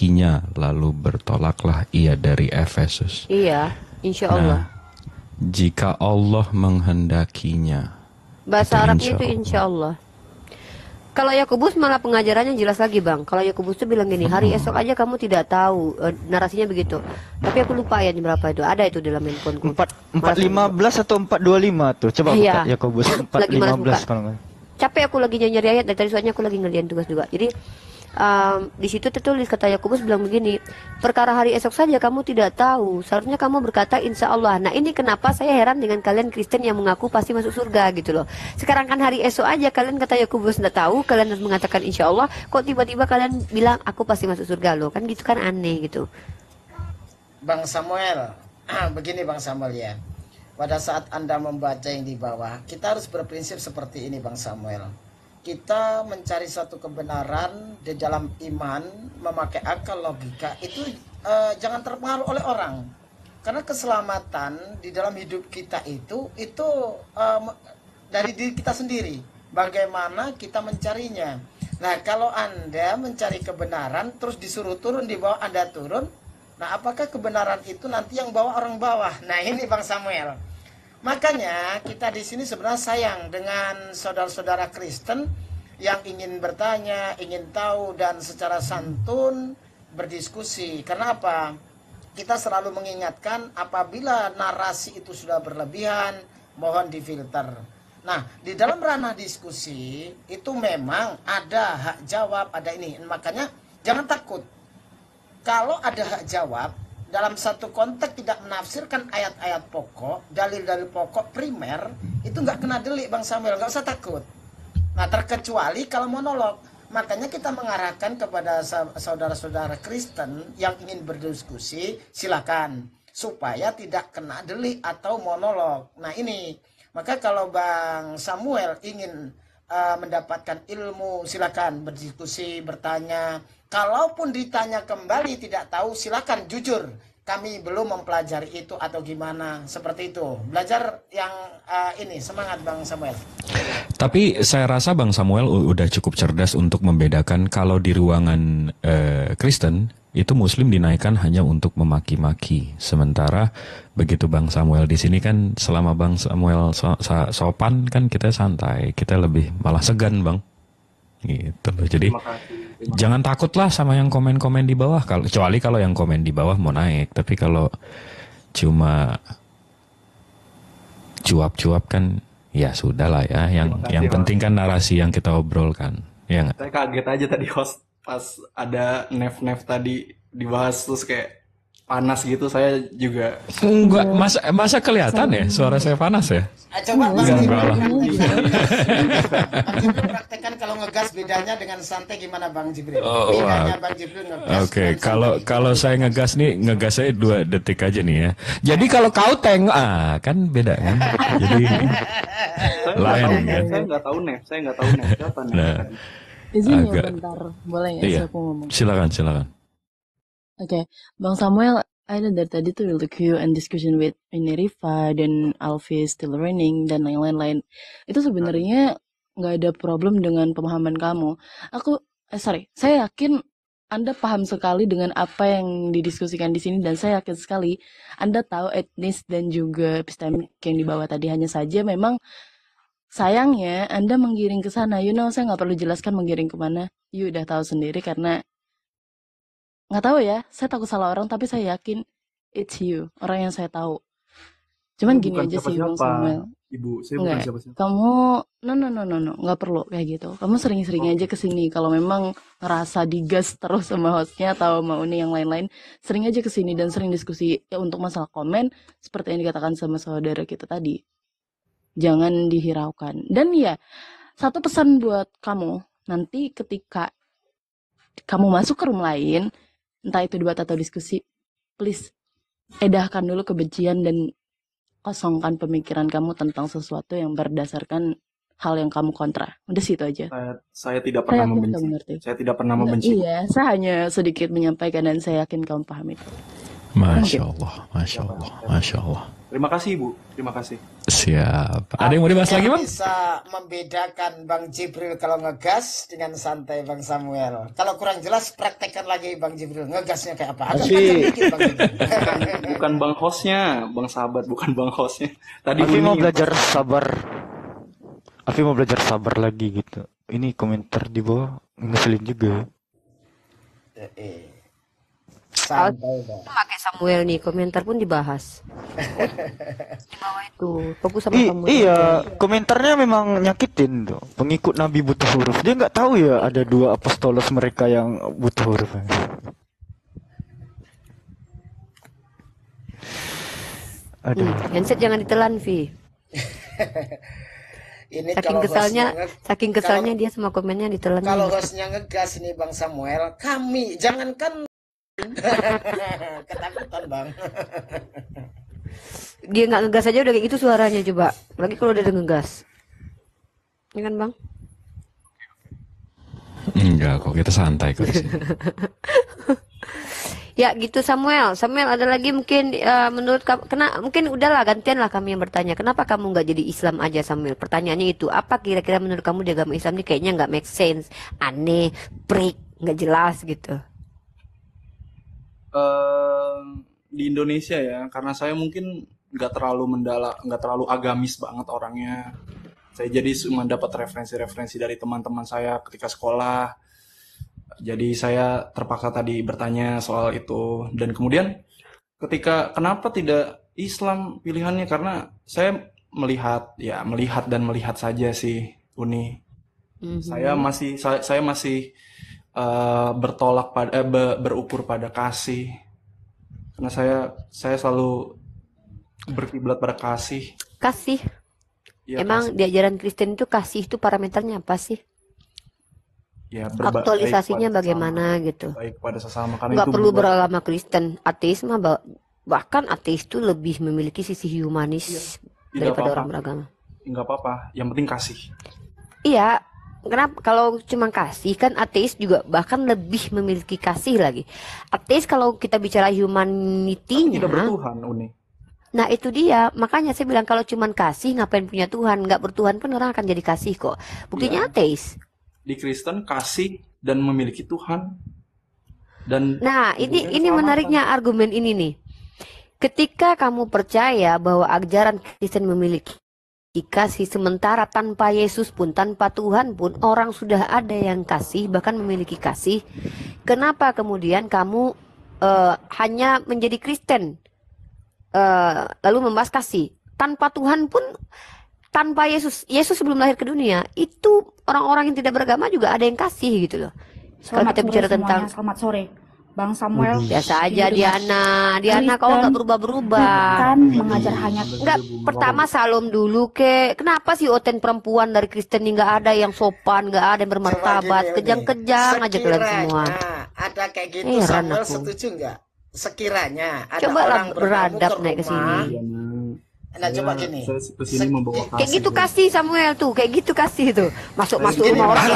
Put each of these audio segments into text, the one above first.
menghendakinya, lalu bertolaklah ia dari Efesus. Iya, insya Allah. Nah, jika Allah menghendakinya, Bahasa itu Arabnya insya itu Allah. insya Allah. Kalau Yakobus malah pengajarannya jelas lagi bang. Kalau Yakobus tuh bilang gini, hari esok aja kamu tidak tahu. Narasinya begitu. Tapi aku lupa ayatnya berapa itu. Ada itu dalam handphoneku. 4:15 atau 4:25 tuh. Coba buka Iya. Yakobus Lagi malas 4:15 buka. kalau nggak. Capek aku lagi nyari ayat dari tadi, soalnya aku lagi ngerjain tugas juga. Jadi di situ tertulis, kata Yakobus bilang begini, perkara hari esok saja kamu tidak tahu, seharusnya kamu berkata insya Allah. Nah ini kenapa saya heran dengan kalian Kristen yang mengaku pasti masuk surga gitu loh. Sekarang kan hari esok aja kalian, kata Yakobus, tidak tahu, kalian harus mengatakan insya Allah, kok tiba-tiba kalian bilang aku pasti masuk surga loh, kan gitu kan, aneh gitu. Bang Samuel, begini Bang Samuel ya. Pada saat Anda membaca yang di bawah, kita harus berprinsip seperti ini Bang Samuel. Kita mencari suatu kebenaran di dalam iman, memakai akal logika, itu jangan terpengaruh oleh orang. Karena keselamatan di dalam hidup kita itu dari diri kita sendiri. Bagaimana kita mencarinya. Nah, kalau Anda mencari kebenaran, terus disuruh turun, di bawah Anda turun, nah apakah kebenaran itu nanti yang bawa orang bawah? Nah ini Bang Samuel. Makanya kita di sini sebenarnya sayang dengan saudara-saudara Kristen yang ingin bertanya, ingin tahu, dan secara santun berdiskusi. Karena apa? Kita selalu mengingatkan apabila narasi itu sudah berlebihan, mohon difilter. Nah, di dalam ranah diskusi itu memang ada hak jawab, ada ini. Makanya jangan takut. Kalau ada hak jawab, dalam satu konteks tidak menafsirkan ayat-ayat pokok, dalil-dalil pokok primer, itu nggak kena delik Bang Samuel, nggak usah takut. Nah, terkecuali kalau monolog. Makanya kita mengarahkan kepada saudara-saudara Kristen yang ingin berdiskusi, silakan. Supaya tidak kena delik atau monolog. Nah ini, maka kalau Bang Samuel ingin mendapatkan ilmu, silakan berdiskusi, bertanya. Kalaupun ditanya kembali tidak tahu, silakan jujur. Kami belum mempelajari itu atau gimana, seperti itu. Belajar yang ini, semangat Bang Samuel. Tapi saya rasa Bang Samuel udah cukup cerdas untuk membedakan kalau di ruangan Kristen itu Muslim dinaikkan hanya untuk memaki-maki. Sementara begitu Bang Samuel di sini kan, selama Bang Samuel sopan kan kita santai, kita lebih malah segan Bang. Gitu loh. Jadi jangan takutlah sama yang komen-komen di bawah, kecuali kalau yang komen di bawah mau naik. Tapi kalau cuma cuap-cuap kan ya sudahlah ya. Yang penting kan narasi yang kita obrolkan. Ya nggak? Saya kaget aja tadi host pas ada nef tadi dibahas terus kayak panas gitu, saya juga enggak. Masa kelihatan ya suara saya panas ya? Coba Bang Enggak lah. Jibril praktekkan kalau ngegas bedanya dengan santai gimana Bang Jibril? Oh, Bedanya wow. Bang Jibril ngegas. Oke, kalau saya ngegas nih, ngegas saya 2 detik aja nih ya. Jadi kalau kau kan beda kan. Jadi lain kan. saya nggak tahu nef siapa nef. Nah, Izin agak. ya bentar, boleh nggak Iya. sih aku ngomong? Silakan. Oke, Bang Samuel, ada dari tadi tuh the Q and discussion with ini Rifa dan Alfi still running dan lain-lain. Itu sebenarnya nggak ada problem dengan pemahaman kamu. Saya yakin Anda paham sekali dengan apa yang didiskusikan di sini, dan saya yakin sekali Anda tahu etnis dan juga epistemik yang dibawa tadi. Hanya saja memang sayangnya Anda menggiring ke sana. Saya nggak perlu jelaskan menggiring kemana. You udah tahu sendiri karena nggak tahu ya. Saya takut salah orang, tapi saya yakin it's you, orang yang saya tahu. Cuman gini Bukan aja sih Bang siapa-siapa, Samuel. Ibu, saya bukan Enggak, siapa-siapa. kamu no, nggak perlu kayak gitu. Kamu sering-sering aja kesini. Kalau memang ngerasa digas terus sama hostnya atau mau nih yang lain-lain, sering aja kesini dan sering diskusi ya. Untuk masalah komen, seperti yang dikatakan sama saudara kita tadi, jangan dihiraukan. Dan ya, satu pesan buat kamu, nanti ketika kamu masuk ke room lain, entah itu debat atau diskusi, please edahkan dulu kebencian dan kosongkan pemikiran kamu tentang sesuatu yang berdasarkan hal yang kamu kontra. Udah situ aja. Saya tidak pernah yakin kamu membenci. ngerti. Saya tidak pernah Enggak, membenci. iya, saya hanya sedikit menyampaikan dan saya yakin kamu paham itu. Masya Allah. Terima kasih Bu, terima kasih. Siap. Ada yang mau dibahas lagi, Bang? Bisa membedakan Bang Jibril kalau ngegas dengan santai Bang Samuel. Kalau kurang jelas praktekkan lagi Bang Jibril, ngegasnya kayak apa? Agak kencang dikit Bang Jibril. Bukan Bang hostnya, Bang sahabat, bukan Bang hostnya. Tadi Alfi mau bunyi, belajar sabar. Alfi mau belajar sabar lagi gitu. Ini komentar di bawah ngeselin juga. Santai Bang. Pakai Samuel nih, komentar pun dibahas. Di bawah itu, fokus sama Samuel. Iya, komentarnya memang nyakitin tuh. Pengikut Nabi butuh huruf. Dia nggak tahu ya ada 2 apostolos mereka yang butuh huruf. Aduh. Handset jangan ditelan, Vi. Ini Saking kalau kesalnya, hostnya kalau- dia semua komennya ditelan. Kalau hostnya ngegas ini Bang Samuel, kami jangankan ketakutan Bang. Dia nggak ngegas aja udah kayak gitu suaranya, coba. Lagi kalau udah ngegas. Ini kan, Bang? Enggak kok, kita santai kok di sini. Ya gitu Samuel. Samuel ada lagi mungkin menurut kamu, mungkin udahlah gantian lah kami yang bertanya. Kenapa kamu nggak jadi Islam aja Samuel? Pertanyaannya itu. Apa kira-kira menurut kamu di agama Islam ini kayaknya nggak make sense, aneh, break, nggak jelas gitu. di Indonesia ya, karena saya mungkin nggak terlalu agamis banget orangnya. Saya jadi cuma dapat referensi-referensi dari teman-teman saya ketika sekolah. Jadi saya terpaksa tadi bertanya soal itu. Dan kemudian kenapa tidak Islam pilihannya? Karena saya melihat saja sih, Uni. Saya masih bertolak pada berukur pada kasih. Karena saya selalu berkiblat pada kasih. Kasih. Ya, Emang di ajaran Kristen itu kasih itu parameternya apa sih? ya, Aktualisasinya baik pada bagaimana gitu? sesama, baik pada sesama karena Nggak itu perlu membuat- beragama Kristen, ateis mah bahkan ateis itu lebih memiliki sisi humanis Tidak daripada apa-apa. orang beragama. nggak apa-apa, yang penting kasih. Iya, kenapa kalau cuma kasih kan ateis juga bahkan lebih memiliki kasih lagi. Ateis kalau kita bicara Tidak humanitinya, bertuhan, Uni. nah itu dia. Makanya saya bilang kalau cuma kasih ngapain punya Tuhan? Nggak bertuhan pun orang akan jadi kasih kok. Buktinya ateis. Di Kristen kasih dan memiliki Tuhan. Dan Nah, ini keselamatan. menariknya argumen ini nih. Ketika kamu percaya bahwa ajaran Kristen memiliki kasih, sementara tanpa Yesus pun, tanpa Tuhan pun, orang sudah ada yang kasih, bahkan memiliki kasih. Kenapa kemudian kamu hanya menjadi Kristen, lalu membahas kasih? Tanpa Tuhan pun, tanpa Yesus sebelum lahir ke dunia, itu orang-orang yang tidak beragama juga ada yang kasih gitu loh. Kalau Selamat kita sore bicara semuanya. tentang Selamat sore, Bang Samuel. biasa aja Dengan Diana kau nggak Kristen berubah-berubah. bukan mengajar hanya Enggak, pertama salam dulu ke. Kenapa sih oten perempuan dari Kristen ini nggak ada yang sopan, nggak ada yang Coba bermartabat, gini, Uni. kejang-kejang aja kalian Sekiranya semua. ada kayak gitu, Heran Samuel aku. setuju nggak? Sekiranya ada Coba lah orang bertamu beradab ke naik ke rumah. sini. Nah, coba gini. Saya kesini membawa kasih. Kayak gitu kasih Samuel tuh, kayak gitu kasih tuh. Masuk-masuk Gini, rumah orang.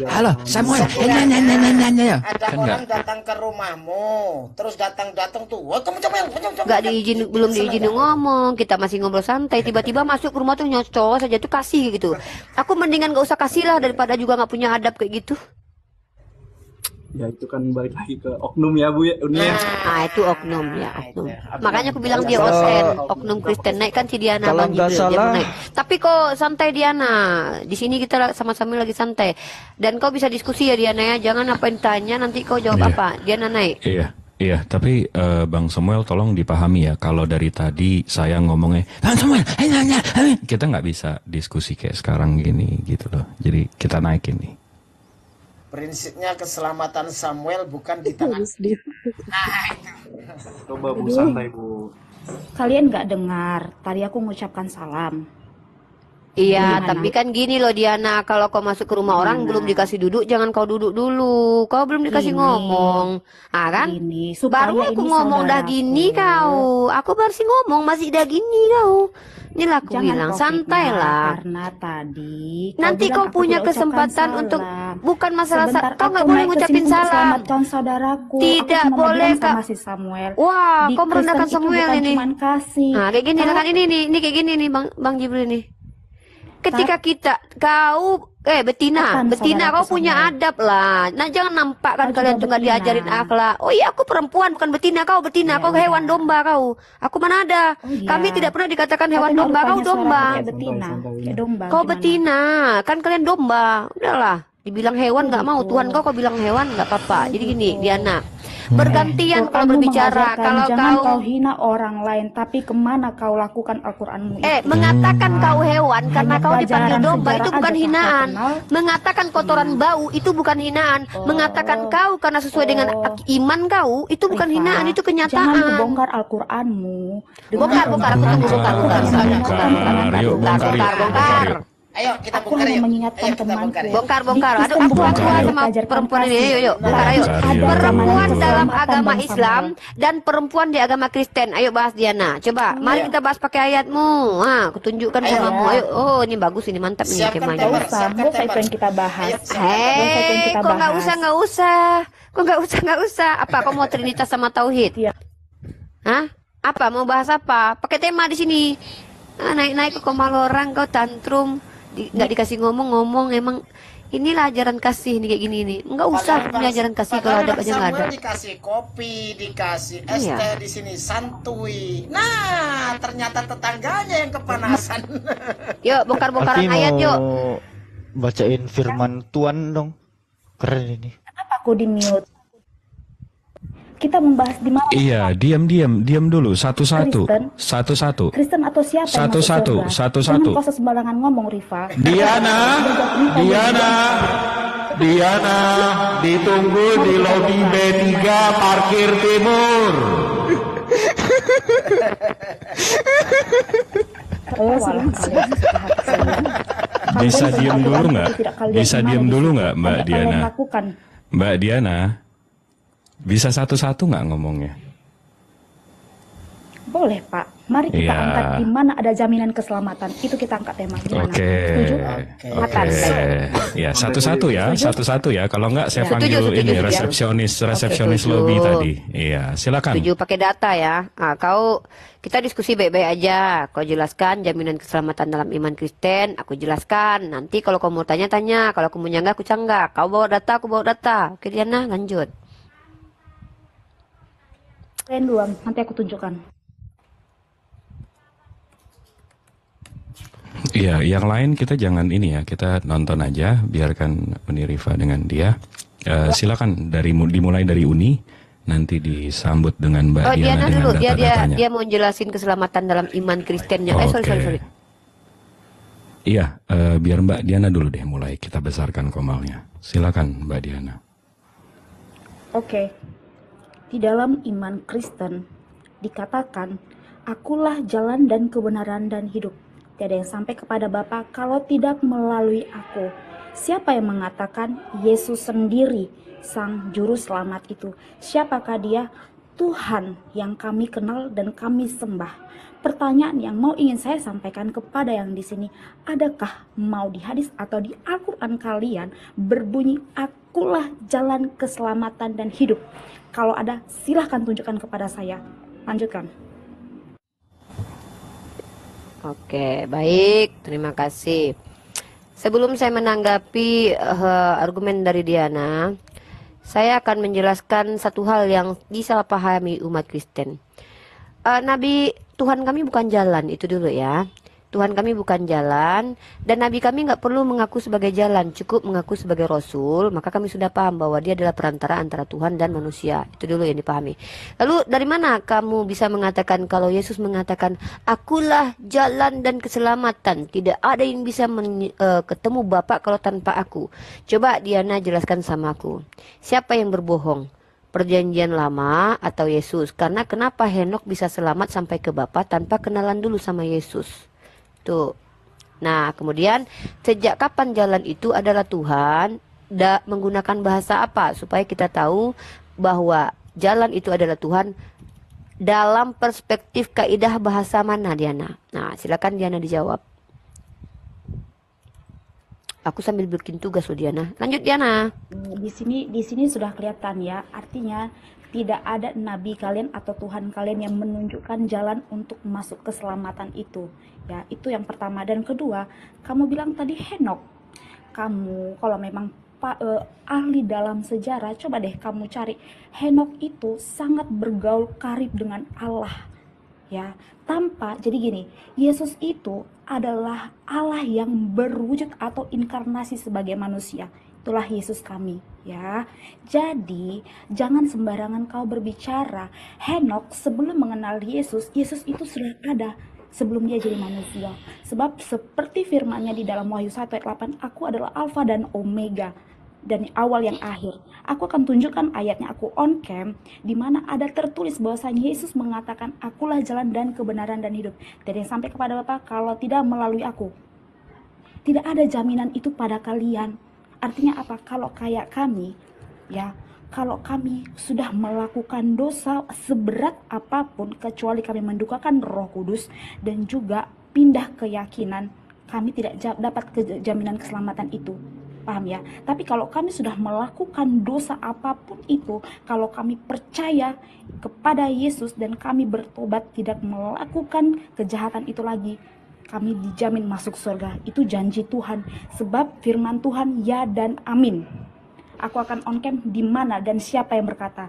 Halo, Samuel. Ada Kan orang datang ke rumahmu, terus datang tuh, wah kamu coba Nggak belum diizinin ngomong, kita masih ngobrol santai, tiba-tiba masuk ke rumah tuh nyocok saja tuh kasih gitu. Aku mendingan gak usah kasih lah daripada juga nggak punya adab kayak gitu. Ya itu kan balik lagi ke oknum ya Bu ya, Uni ya. Ah itu oknum ya, oknum. itu. Makanya aku bilang dia Kalau- osen, oknum Kristen naik kan si Diana Kalau Bang nggak Jibril, dia salah- mau naik. Tapi kok santai Diana, di sini kita sama-sama lagi santai. Dan kau bisa diskusi ya Diana ya, jangan apa yang tanya nanti kau jawab Iya. apa. Diana naik. Iya, tapi Bang Samuel tolong dipahami ya, kalau dari tadi saya ngomongnya, Bang Samuel, kita nggak bisa diskusi kayak sekarang gini gitu loh. Jadi kita naik ini. Prinsipnya keselamatan Samuel bukan di tangan. Coba Bu santai Bu. kalian nggak dengar. Tadi aku mengucapkan salam. Iya, Gimana? tapi kan gini loh Diana, kalau kau masuk ke rumah orang belum dikasih duduk, jangan kau duduk dulu. Kau belum dikasih Gini. ngomong. Ah kan? Gini, Baru supaya aku ini ngomong dah gini kau. Aku baru sih ngomong masih dah gini kau. Inilah aku Jangan bilang topiknya, santai lah. karena tadi Nanti bilang kau aku punya tidak ucapkan kesempatan untuk salah. bukan masalah Sebentar, kau nggak aku boleh naik ke ngucapin sini untuk salam. selamatkan saudaraku. Tidak Aku cuma mau boleh, bilang sama Kak. si Samuel. Wah, Di kau merendahkan Kristen itu Samuel bukan ini. cuman kasih. Nah, kayak gini lah Kalau kan ini kayak gini nih Bang Jibril nih. Ketika kau betina Kapan kau saudaraku punya Samuel? adab lah. Nah, jangan nampak kan Kau kalian juga tuh nggak betina. diajarin akhlak. Oh iya, aku perempuan bukan betina, kau betina, Ya kau udah. hewan domba kau. Aku mana ada. Oh iya. Kami tidak pernah dikatakan hewan Katanya domba, kau rupanya suaraku domba. kayak betina, kayak domba. Kau Gimana? betina, kan kalian domba. Udahlah, dibilang hewan nggak mau. gitu. Tuhan kau bilang hewan nggak apa-apa. Jadi gini, gitu. Diana, bergantian kalau Quranmu berbicara. mengajarkan Kalau jangan kau kau hina orang lain, tapi kemana kau lakukan Al-Quranmu itu? mengatakan kau hewan karena Hanya kau dipanggil pelajaran domba sejarah itu bukan aja kau hinaan. kenal. Mengatakan kotoran bau itu bukan hinaan. Mengatakan kau karena sesuai dengan iman kau itu bukan Rifa, hinaan, itu Jangan kenyataan. kebongkar Al-Quranmu. Bongkar, aku tunggu bongkar. Yuk, bongkar, yuk. Bongkar. Ayo kita Aku bongkar hanya yuk. mengingatkan Ayo kita temanku. bongkar yuk. Bongkar. Di Aduh, Kristen aku bukan hanya sama diajarkan perempuan ini. kasih. Yuk, bongkar ayo. Bongkar, yuk. Perempuan dalam Keselamatan agama Bang Islam Samuel. dan perempuan di agama Kristen. Ayo bahas Diana. Coba, mari kita bahas pakai ayatmu. Aku tunjukkan Ayo. kemamu. Ayo. Oh, ini bagus ini, mantap ini Siapkan kemanya. tema. Gak usah itu yang kita bahas. Ayo, Gak usah itu yang kita Kok nggak bahas. usah. Kok nggak usah. Apa? Kau mau Trinitas sama Tauhid? Iya. Hah? Apa? Mau bahas apa? Pakai tema di sini. Naik ke komal orang, kau tantrum, nggak dikasih ngomong. Emang inilah ajaran kasih nih kayak gini nih. Nggak usah ini ajaran kasih kalau ada aja nggak ada. Samuel dikasih kopi, dikasih es Iya. teh di sini santuy. Nah, ternyata tetangganya yang kepanasan. Yuk, bongkar-bongkaran Alfi ayat yuk. mau bacain firman Tuhan dong. Keren ini. Kenapa aku di mute? Kita membahas di mana? Iya, diam dulu, satu-satu, Kristen. satu-satu. Kristen atau siapa yang masuk Satu-satu, surga? satu-satu. Jangan kau sembarangan ngomong, Rifa. Diana, ditunggu di lobi B3 parkir timur. Bisa diem dulu nggak? Bisa diem dulu nggak, Mbak Diana? Mbak Diana, bisa satu-satu nggak ngomongnya? Boleh, Pak. Mari kita Iya. angkat di mana ada jaminan keselamatan. Itu kita angkat tema. Gimana? Oke, Setuju? oke, ya satu-satu ya. Kalau nggak saya panggil Setuju, ini setuju. resepsionis Setuju. lobby tadi. Iya, silakan. Setuju pakai data ya. Kita diskusi baik-baik aja. Kau jelaskan jaminan keselamatan dalam iman Kristen, aku jelaskan. Nanti kalau kau mau tanya-tanya, kalau aku mau nyanggah, aku canggah. Kau bawa data, aku bawa data. Oke Diana, lanjut. Kalian dulu, nanti aku tunjukkan. Iya, yang lain kita jangan ini ya, kita nonton aja, biarkan Uni Rifa dengan dia. Silakan dimulai dari Uni, nanti disambut dengan Mbak Oh, Diana Diana dengan dulu. data-datanya. Dia mau jelasin keselamatan dalam iman Kristennya. Sorry. Iya, biar Mbak Diana dulu deh mulai, kita besarkan komalnya. Silakan Mbak Diana. Oke. Di dalam iman Kristen dikatakan, akulah jalan dan kebenaran dan hidup. Tiada yang sampai kepada Bapa kalau tidak melalui aku. Siapa yang mengatakan Yesus sendiri sang juru selamat itu? Siapakah dia? Tuhan yang kami kenal dan kami sembah. Pertanyaan yang ingin saya sampaikan kepada yang di sini, adakah mau di hadis atau di Al-Quran kalian berbunyi akulah jalan keselamatan dan hidup? Kalau ada, silahkan tunjukkan kepada saya. Lanjutkan. Oke, baik. Terima kasih. Sebelum saya menanggapi argumen dari Diana, saya akan menjelaskan satu hal yang disalahpahami umat Kristen. Nabi Tuhan kami bukan jalan, itu dulu ya. Tuhan kami bukan jalan, dan Nabi kami nggak perlu mengaku sebagai jalan, cukup mengaku sebagai Rasul. Maka kami sudah paham bahwa dia adalah perantara antara Tuhan dan manusia. Itu dulu yang dipahami. Lalu dari mana kamu bisa mengatakan kalau Yesus mengatakan akulah jalan dan keselamatan, tidak ada yang bisa ketemu Bapa kalau tanpa aku? Coba Diana jelaskan sama aku, siapa yang berbohong? Perjanjian lama atau Yesus? Karena kenapa Henok bisa selamat sampai ke Bapa tanpa kenalan dulu sama Yesus? Tuh, Nah, kemudian sejak kapan jalan itu adalah Tuhan? Menggunakan bahasa apa supaya kita tahu bahwa jalan itu adalah Tuhan dalam perspektif kaidah bahasa mana, Diana? Nah, silakan Diana dijawab. Aku sambil bikin tugas loh, Diana. Lanjut, Diana. Di sini sudah kelihatan ya, artinya tidak ada nabi kalian atau Tuhan kalian yang menunjukkan jalan untuk masuk keselamatan itu. Ya, itu yang pertama. Dan kedua, kamu bilang tadi Henok. Kamu kalau memang ahli dalam sejarah, coba deh kamu cari. Henok itu sangat bergaul karib dengan Allah. Ya, jadi gini, Yesus itu adalah Allah yang berwujud atau inkarnasi sebagai manusia. Itulah Yesus kami, ya. Jadi, jangan sembarangan kau berbicara. Henok sebelum mengenal Yesus, Yesus itu sudah ada sebelum dia jadi manusia. Sebab seperti firman-Nya di dalam Wahyu 1 ayat 8, aku adalah Alfa dan Omega, dan awal yang akhir. Aku akan tunjukkan ayatnya, aku on cam, di mana ada tertulis bahwasanya Yesus mengatakan, akulah jalan dan kebenaran dan hidup. Tidak yang sampai kepada Bapa kalau tidak melalui aku. Tidak ada jaminan itu pada kalian. Artinya apa? Kalau kayak kami, ya, kalau kami sudah melakukan dosa seberat apapun, kecuali kami mendukakan Roh Kudus dan juga pindah keyakinan, kami tidak dapat jaminan keselamatan itu. Paham ya? Tapi kalau kami sudah melakukan dosa apapun itu, kalau kami percaya kepada Yesus dan kami bertobat, tidak melakukan kejahatan itu lagi, kami dijamin masuk surga. Itu janji Tuhan. Sebab firman Tuhan ya dan amin. Aku akan on cam di mana dan siapa yang berkata.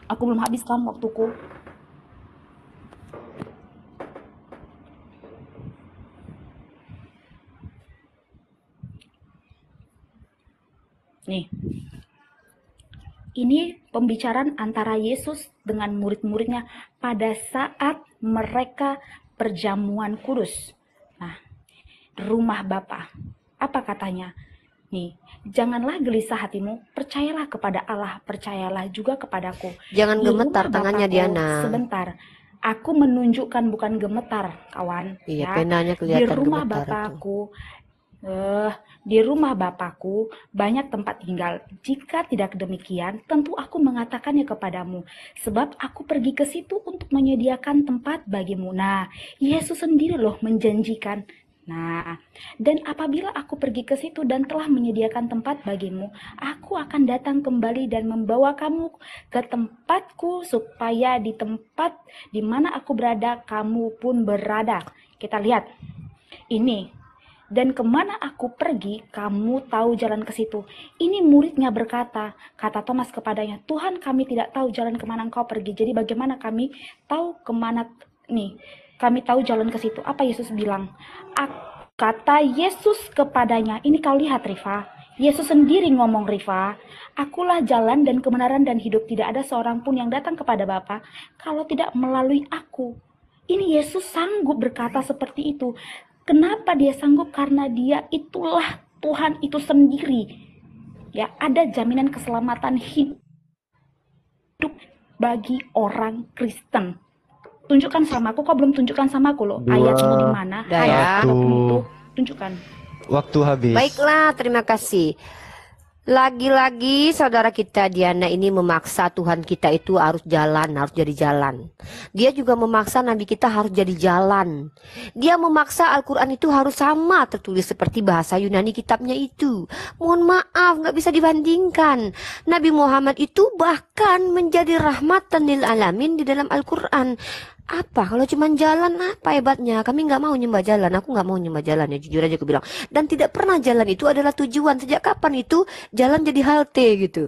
Aku belum habiskan waktuku. Nih, ini pembicaraan antara Yesus dengan murid-muridnya pada saat mereka perjamuan kudus. Nah, rumah Bapa. Apa katanya? Nih, janganlah gelisah hatimu, percayalah kepada Allah, percayalah juga kepadaku. Jangan gemetar tangannya, Diana. Sebentar. Aku menunjukkan bukan gemetar, kawan. Iya, ya. penanya kelihatan Di rumah gemetar Bapakku. Di rumah Bapakku banyak tempat tinggal. Jika tidak demikian, tentu aku mengatakannya kepadamu. Sebab aku pergi ke situ untuk menyediakan tempat bagimu. Nah, Yesus sendiri loh menjanjikan. Nah, dan apabila aku pergi ke situ dan telah menyediakan tempat bagimu, aku akan datang kembali dan membawa kamu ke tempatku, supaya di tempat di mana aku berada, kamu pun berada. Kita lihat. Ini. Dan kemana aku pergi, kamu tahu jalan ke situ. Ini muridnya berkata, kata Thomas kepadanya, Tuhan, kami tidak tahu jalan kemana engkau pergi. Jadi bagaimana kami tahu kemana nih? Kami tahu jalan ke situ. Apa Yesus bilang? Kata Yesus kepadanya, ini kau lihat Rifa. Yesus sendiri ngomong, Rifa, akulah jalan dan kebenaran dan hidup. Tidak ada seorang pun yang datang kepada Bapa kalau tidak melalui aku. Ini Yesus sanggup berkata seperti itu. Kenapa dia sanggup? Karena dia itulah Tuhan itu sendiri. Ya, ada jaminan keselamatan hidup bagi orang Kristen. Tunjukkan sama aku, kok belum tunjukkan sama aku loh. Ayatnya di mana? Ayat itu tunjukkan. Waktu habis. Baiklah, terima kasih. Lagi-lagi saudara kita Diana ini memaksa Tuhan kita itu harus jalan, harus jadi jalan. Dia juga memaksa Nabi kita harus jadi jalan. Dia memaksa Al-Quran itu harus sama tertulis seperti bahasa Yunani kitabnya itu. Mohon maaf, nggak bisa dibandingkan. Nabi Muhammad itu bahkan menjadi rahmatan lil alamin di dalam Al-Quran. Apa kalau cuma jalan, apa hebatnya? Kami nggak mau nyembah jalan. Aku nggak mau nyembah jalan, ya jujur aja aku bilang. Dan tidak pernah jalan itu adalah tujuan. Sejak kapan itu jalan jadi halte gitu?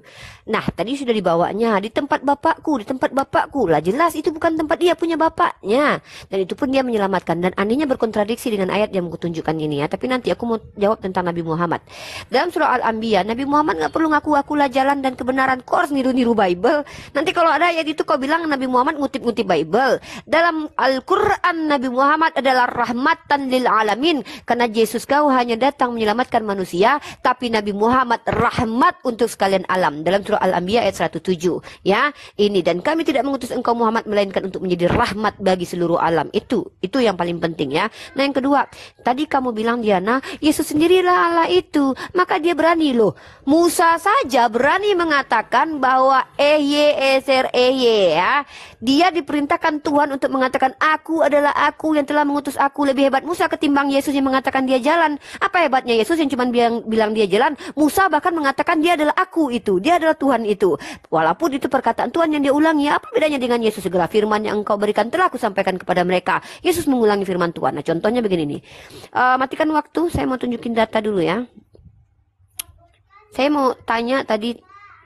Nah, tadi sudah dibawanya di tempat bapakku, di tempat bapakku lah, jelas itu bukan tempat dia punya bapaknya. Dan itu pun dia menyelamatkan. Dan anehnya berkontradiksi dengan ayat yang aku tunjukkan ini ya. Tapi nanti aku mau jawab tentang Nabi Muhammad. Dalam surah Al-Anbiya, Nabi Muhammad nggak perlu ngaku-akulah jalan dan kebenaran. Kau harus niru-niru Bible. Nanti kalau ada ayat itu kau bilang Nabi Muhammad ngutip-ngutip Bible. Dalam Al-Quran Nabi Muhammad adalah rahmatan lil alamin. Karena Yesus kau hanya datang menyelamatkan manusia, tapi Nabi Muhammad rahmat untuk sekalian alam. Dalam surah Al-Anbiya ayat 107. Ya, ini, dan kami tidak mengutus engkau Muhammad melainkan untuk menjadi rahmat bagi seluruh alam. Itu yang paling penting ya. Nah yang kedua, tadi kamu bilang Diana, Yesus sendirilah Allah itu. Maka dia berani loh. Musa saja berani mengatakan bahwa eser ya. Dia diperintahkan Tuhan untuk mengatakan aku adalah aku yang telah mengutus aku. Lebih hebat Musa ketimbang Yesus yang mengatakan dia jalan. Apa hebatnya Yesus yang cuma bilang dia jalan? Musa bahkan mengatakan dia adalah aku itu. Dia adalah Tuhan itu. Walaupun itu perkataan Tuhan yang dia ulangi. Apa bedanya dengan Yesus? Segala firman yang engkau berikan telah aku sampaikan kepada mereka. Yesus mengulangi firman Tuhan. Nah contohnya begini nih. Matikan waktu. Saya mau tunjukin data dulu ya. Saya mau tanya tadi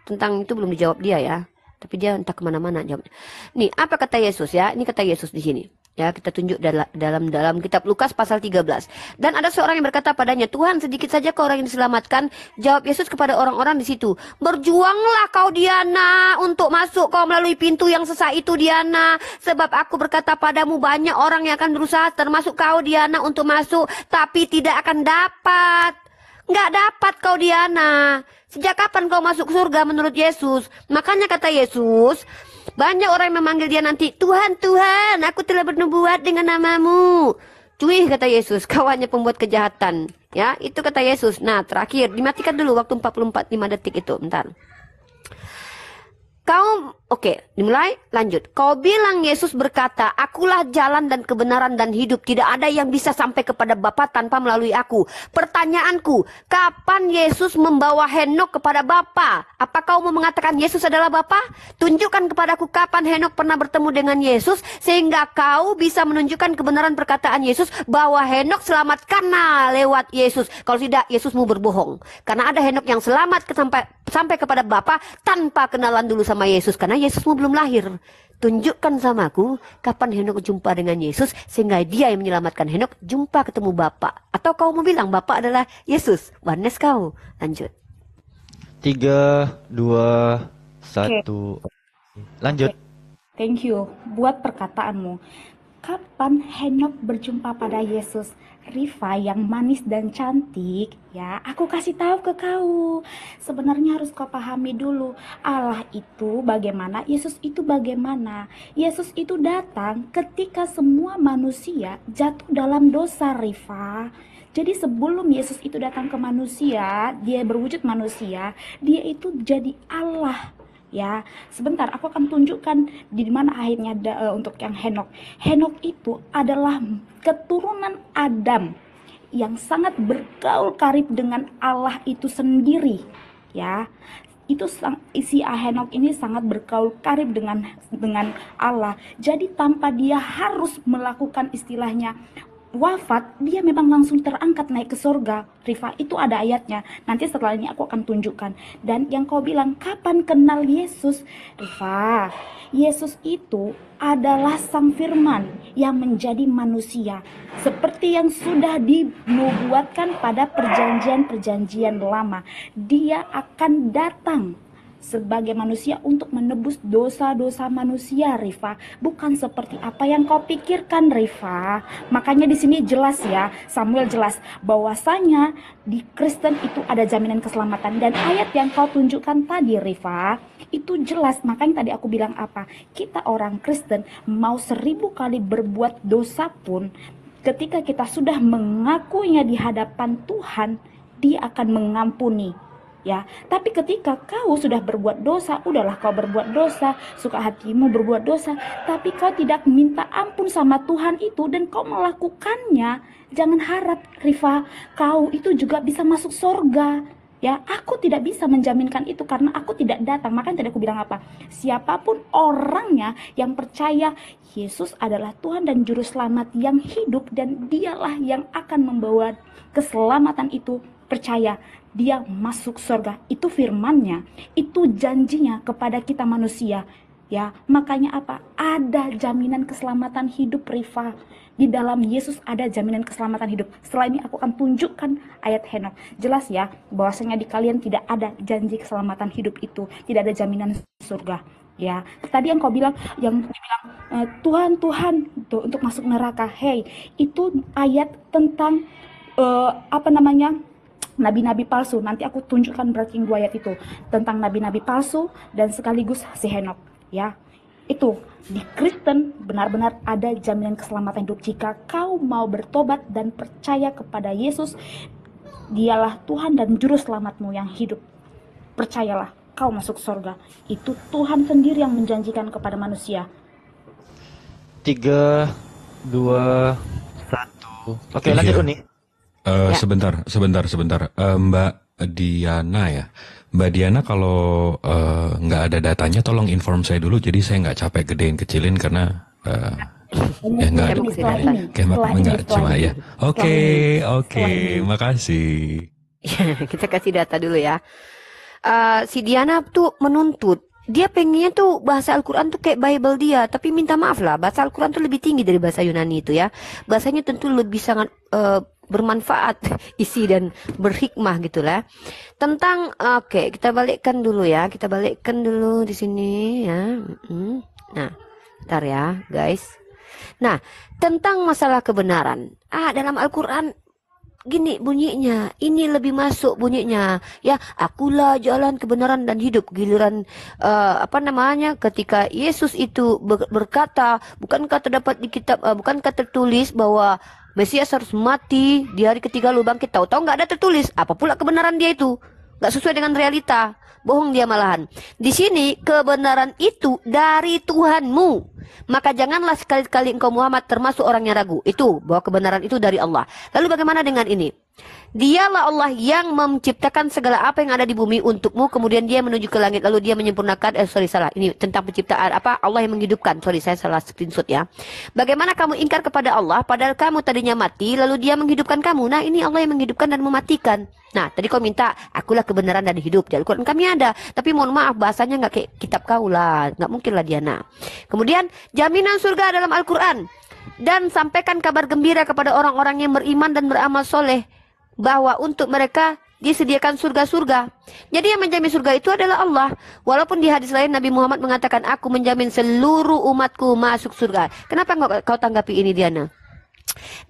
tentang itu belum dijawab dia ya. Tapi dia entah kemana-mana jawabnya. Nih, apa kata Yesus ya? Ini kata Yesus di sini. Ya, kita tunjuk dalam kitab Lukas pasal 13. Dan ada seorang yang berkata padanya, Tuhan, sedikit saja kau orang yang diselamatkan. Jawab Yesus kepada orang-orang di situ, berjuanglah kau Diana untuk masuk kau melalui pintu yang sesak itu Diana. Sebab aku berkata padamu, banyak orang yang akan berusaha termasuk kau Diana untuk masuk, tapi tidak akan dapat. Nggak dapat kau Diana. Sejak kapan kau masuk surga menurut Yesus? Makanya kata Yesus, banyak orang yang memanggil dia nanti, Tuhan, Tuhan, aku telah bernubuat dengan namamu. Cuih kata Yesus, kau hanya pembuat kejahatan. Ya, itu kata Yesus. Nah, terakhir, dimatikan dulu waktu 44 5 detik itu. Bentar. Oke, dimulai, lanjut. Kau bilang Yesus berkata, akulah jalan dan kebenaran dan hidup. Tidak ada yang bisa sampai kepada Bapa tanpa melalui aku. Pertanyaanku, kapan Yesus membawa Henok kepada Bapa? Apa kau mau mengatakan Yesus adalah Bapa? Tunjukkan kepadaku kapan Henok pernah bertemu dengan Yesus, sehingga kau bisa menunjukkan kebenaran perkataan Yesus bahwa Henok selamat karena lewat Yesus. Kalau tidak, Yesusmu berbohong. Karena ada Henok yang selamat sampai kepada Bapa tanpa kenalan dulu sama Yesus. Karena Yesusmu belum lahir. Tunjukkan sama aku kapan Henok jumpa dengan Yesus sehingga dia yang menyelamatkan Henok jumpa ketemu Bapa. Atau kau mau bilang Bapa adalah Yesus? Wanes kau. Lanjut. 3, 2, 1. Lanjut. Thank you buat perkataanmu. Kapan Henok berjumpa pada Yesus? Rifa yang manis dan cantik, ya, aku kasih tahu ke kau. Sebenarnya harus kau pahami dulu, Allah itu bagaimana, Yesus itu bagaimana. Yesus itu datang ketika semua manusia jatuh dalam dosa, Rifa. Jadi sebelum Yesus itu datang ke manusia, dia berwujud manusia, dia itu jadi Allah. Ya, sebentar aku akan tunjukkan di mana akhirnya untuk yang Henok. Henok itu adalah keturunan Adam yang sangat bergaul karib dengan Allah itu sendiri. Ya, itu si Henok ini sangat bergaul karib dengan Allah. Jadi tanpa dia harus melakukan istilahnya wafat, dia memang langsung terangkat naik ke surga. Rifa, itu ada ayatnya. Nanti setelah ini aku akan tunjukkan. Dan yang kau bilang, kapan kenal Yesus? Rifa, Yesus itu adalah Sang Firman yang menjadi manusia. Seperti yang sudah dinubuatkan pada perjanjian-perjanjian lama. Dia akan datang sebagai manusia untuk menebus dosa-dosa manusia, Rifa. Bukan seperti apa yang kau pikirkan, Rifa. Makanya di sini jelas ya, Samuel jelas bahwasanya di Kristen itu ada jaminan keselamatan. Dan ayat yang kau tunjukkan tadi, Rifa, itu jelas. Makanya tadi aku bilang apa? Kita orang Kristen mau 1000 kali berbuat dosa pun, ketika kita sudah mengakuinya di hadapan Tuhan, Dia akan mengampuni. Ya, tapi ketika kau sudah berbuat dosa, udahlah kau berbuat dosa, suka hatimu berbuat dosa, tapi kau tidak minta ampun sama Tuhan itu dan kau melakukannya, jangan harap, Rifa, kau itu juga bisa masuk surga. Ya, aku tidak bisa menjaminkan itu karena aku tidak datang. Makanya tadi aku bilang apa? Siapapun orangnya yang percaya Yesus adalah Tuhan dan Juru Selamat yang hidup dan dialah yang akan membawa keselamatan itu, percaya dia masuk surga. Itu firman-Nya, itu janjinya kepada kita manusia. Ya, makanya apa? Ada jaminan keselamatan hidup, Rifa. Di dalam Yesus ada jaminan keselamatan hidup. Setelah ini aku akan tunjukkan ayat Henok. Jelas ya, bahwasanya di kalian tidak ada janji keselamatan hidup itu, tidak ada jaminan surga. Ya, tadi yang kau bilang, yang dibilang Tuhan, Tuhan tuh, untuk masuk neraka. Hey, itu ayat tentang apa namanya? Nabi-nabi palsu. Nanti aku tunjukkan breaking 2 ayat itu tentang nabi-nabi palsu dan sekaligus si Henok. Ya, itu di Kristen benar-benar ada jaminan keselamatan hidup jika kau mau bertobat dan percaya kepada Yesus. Dialah Tuhan dan juru selamatmu yang hidup. Percayalah, kau masuk surga. Itu Tuhan sendiri yang menjanjikan kepada manusia. 3, 2, 1. Oke, lanjut Iya. Uni. Ya. Sebentar. Mbak Diana ya. Mbak Diana kalau nggak ada datanya tolong inform saya dulu. Jadi saya nggak capek gedein kecilin karena ya nggak ada. Emang Setelah kelihatan. ini, Kayak setelah ini, nggak setelah cuma ini. ya. Oke, Setelah ini. makasih. Kita kasih data dulu ya. Si Diana tuh menuntut. Dia pengennya tuh bahasa Al-Quran tuh kayak Bible dia. Tapi minta maaf lah, bahasa Al-Quran tuh lebih tinggi dari bahasa Yunani itu ya. Bahasanya tentu lebih sangat bermanfaat isi dan berhikmah gitulah. Tentang oke, kita balikkan dulu ya. Kita balikkan dulu di sini ya. Nah, bentar ya, guys. Nah, tentang masalah kebenaran. Dalam Al-Quran gini bunyinya, ini lebih masuk bunyinya ya, akulah jalan kebenaran dan hidup. Giliran apa namanya, ketika Yesus itu berkata, bukankah terdapat di kitab, bukankah tertulis bahwa Mesias harus mati di hari ketiga lalu bangkit? Tahu-tahu nggak ada tertulis. Apa pula kebenaran dia itu? Nggak sesuai dengan realita. Bohong dia malahan. Di sini kebenaran itu dari Tuhanmu. Maka janganlah sekali-kali engkau Muhammad termasuk orang yang ragu. Itu bahwa kebenaran itu dari Allah. Lalu bagaimana dengan ini? Dialah Allah yang menciptakan segala apa yang ada di bumi untukmu, kemudian dia menuju ke langit, lalu dia menyempurnakan, salah, ini tentang penciptaan, Allah yang menghidupkan, saya salah screenshot ya. Bagaimana kamu ingkar kepada Allah, padahal kamu tadinya mati, lalu dia menghidupkan kamu. Nah, ini Allah yang menghidupkan dan mematikan. Nah, tadi kau minta, akulah kebenaran dan hidup. Di Al-Quran kami ada, tapi mohon maaf, bahasanya nggak kayak kitab kau lah, nggak mungkin lah Diana. Kemudian, jaminan surga dalam Al-Quran. Dan sampaikan kabar gembira kepada orang-orang yang beriman dan beramal soleh, bahwa untuk mereka disediakan surga-surga. Jadi yang menjamin surga itu adalah Allah. Walaupun di hadis lain Nabi Muhammad mengatakan, aku menjamin seluruh umatku masuk surga. Kenapa kau tanggapi ini Diana?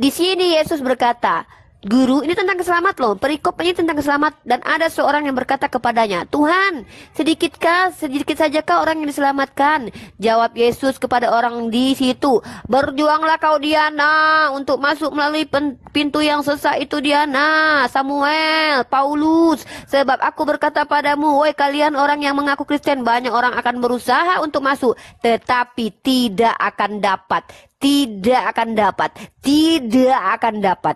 Di sini Yesus berkata, Guru, ini tentang keselamat loh. Perikop ini tentang keselamat. Dan ada seorang yang berkata kepadanya, Tuhan, sedikit sajakah orang yang diselamatkan? Jawab Yesus kepada orang di situ, berjuanglah kau Diana untuk masuk melalui pintu yang sesak itu Diana, Samuel, Paulus. Sebab aku berkata padamu, woi kalian orang yang mengaku Kristen, banyak orang akan berusaha untuk masuk, tetapi tidak akan dapat. Tidak akan dapat.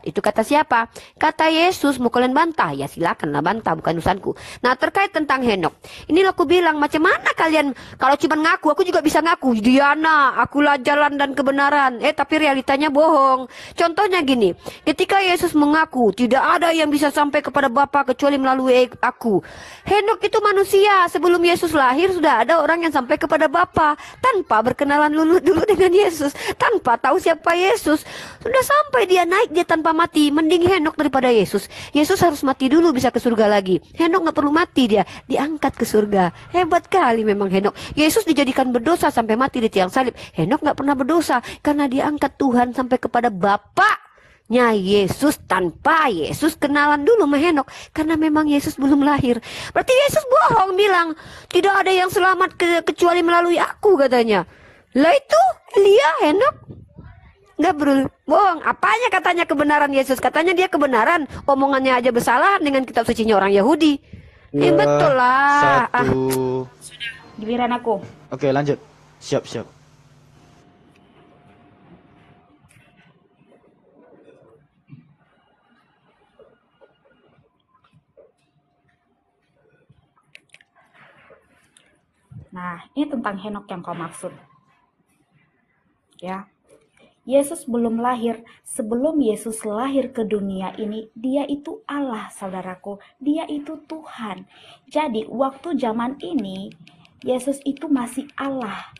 Itu kata siapa? Kata Yesus. Mau kalian bantah? Ya silakanlah bantah, bukan urusanku. Nah, terkait tentang Henok, inilah aku bilang, macam mana kalian kalau cuma ngaku, aku juga bisa ngaku, Diana, akulah jalan dan kebenaran. Tapi realitanya bohong. Contohnya gini, ketika Yesus mengaku tidak ada yang bisa sampai kepada Bapa kecuali melalui aku. Henok itu manusia. Sebelum Yesus lahir sudah ada orang yang sampai kepada Bapa tanpa berkenalan dulu dengan Yesus, tanpa tahu siapa Yesus. Sudah sampai dia naik, dia tanpa mati. Mending Henok daripada Yesus. Yesus harus mati dulu bisa ke surga lagi. Henok nggak perlu mati, dia diangkat ke surga. Hebat kali memang Henok. Yesus dijadikan berdosa sampai mati di tiang salib. Henok nggak pernah berdosa karena diangkat Tuhan sampai kepada Bapaknya Yesus, tanpa Yesus kenalan dulu sama Henok, karena memang Yesus belum lahir. Berarti Yesus bohong bilang tidak ada yang selamat kecuali melalui aku, katanya. Lah itu Lia Henok nggak bohong. Apanya katanya kebenaran Yesus? Katanya dia kebenaran. Omongannya aja bersalahan dengan kitab sucinya orang Yahudi. Betul lah. 1. Giliran aku. Oke, lanjut. Siap. Nah, ini tentang Henok yang kau maksud. Ya. Yesus belum lahir. Sebelum Yesus lahir ke dunia ini, dia itu Allah, saudaraku. Dia itu Tuhan. Jadi, waktu zaman ini, Yesus itu masih Allah.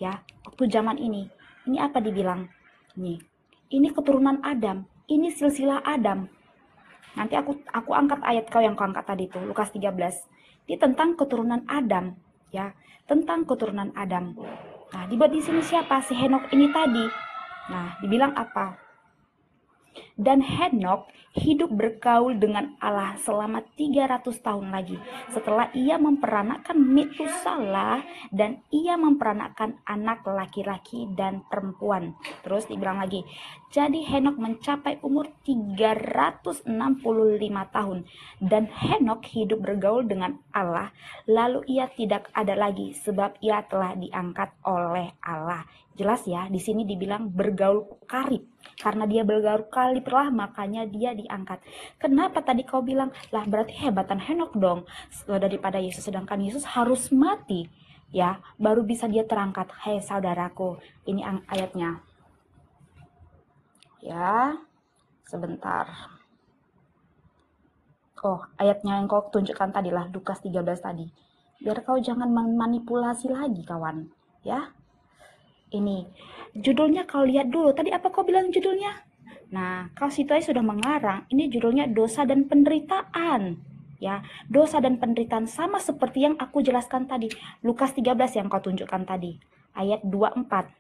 Ya, waktu zaman ini. Ini apa dibilang? Ini keturunan Adam. Ini silsilah Adam. Nanti aku angkat ayat kau yang kau angkat tadi tuh, Lukas 13. Ini tentang keturunan Adam. ya, tentang keturunan Adam. Nah, dibuat di sini siapa? Si Henok ini tadi. Nah, dibilang apa? Dan Henok hidup bergaul dengan Allah selama 300 tahun lagi setelah ia memperanakan Metusalah dan ia memperanakan anak laki-laki dan perempuan. Terus dibilang lagi, jadi Henok mencapai umur 365 tahun dan Henok hidup bergaul dengan Allah, lalu ia tidak ada lagi sebab ia telah diangkat oleh Allah. Jelas ya, di sini dibilang bergaul karib. Karena dia bergaul karib lah, makanya dia diangkat. Kenapa tadi kau bilang, lah berarti hebatan Henok dong daripada Yesus, sedangkan Yesus harus mati, ya, baru bisa dia terangkat. Hei saudaraku, ini ayatnya. Ya, sebentar. Oh, ayatnya yang kau tunjukkan tadi lah, Lukas 13 tadi. Biar kau jangan memanipulasi lagi, kawan. Ya. Ini judulnya kau lihat dulu. Tadi apa kau bilang judulnya? Nah, kau situ aja sudah mengarang. Ini judulnya dosa dan penderitaan. Ya, dosa dan penderitaan sama seperti yang aku jelaskan tadi. Lukas 13 yang kau tunjukkan tadi. Ayat 24.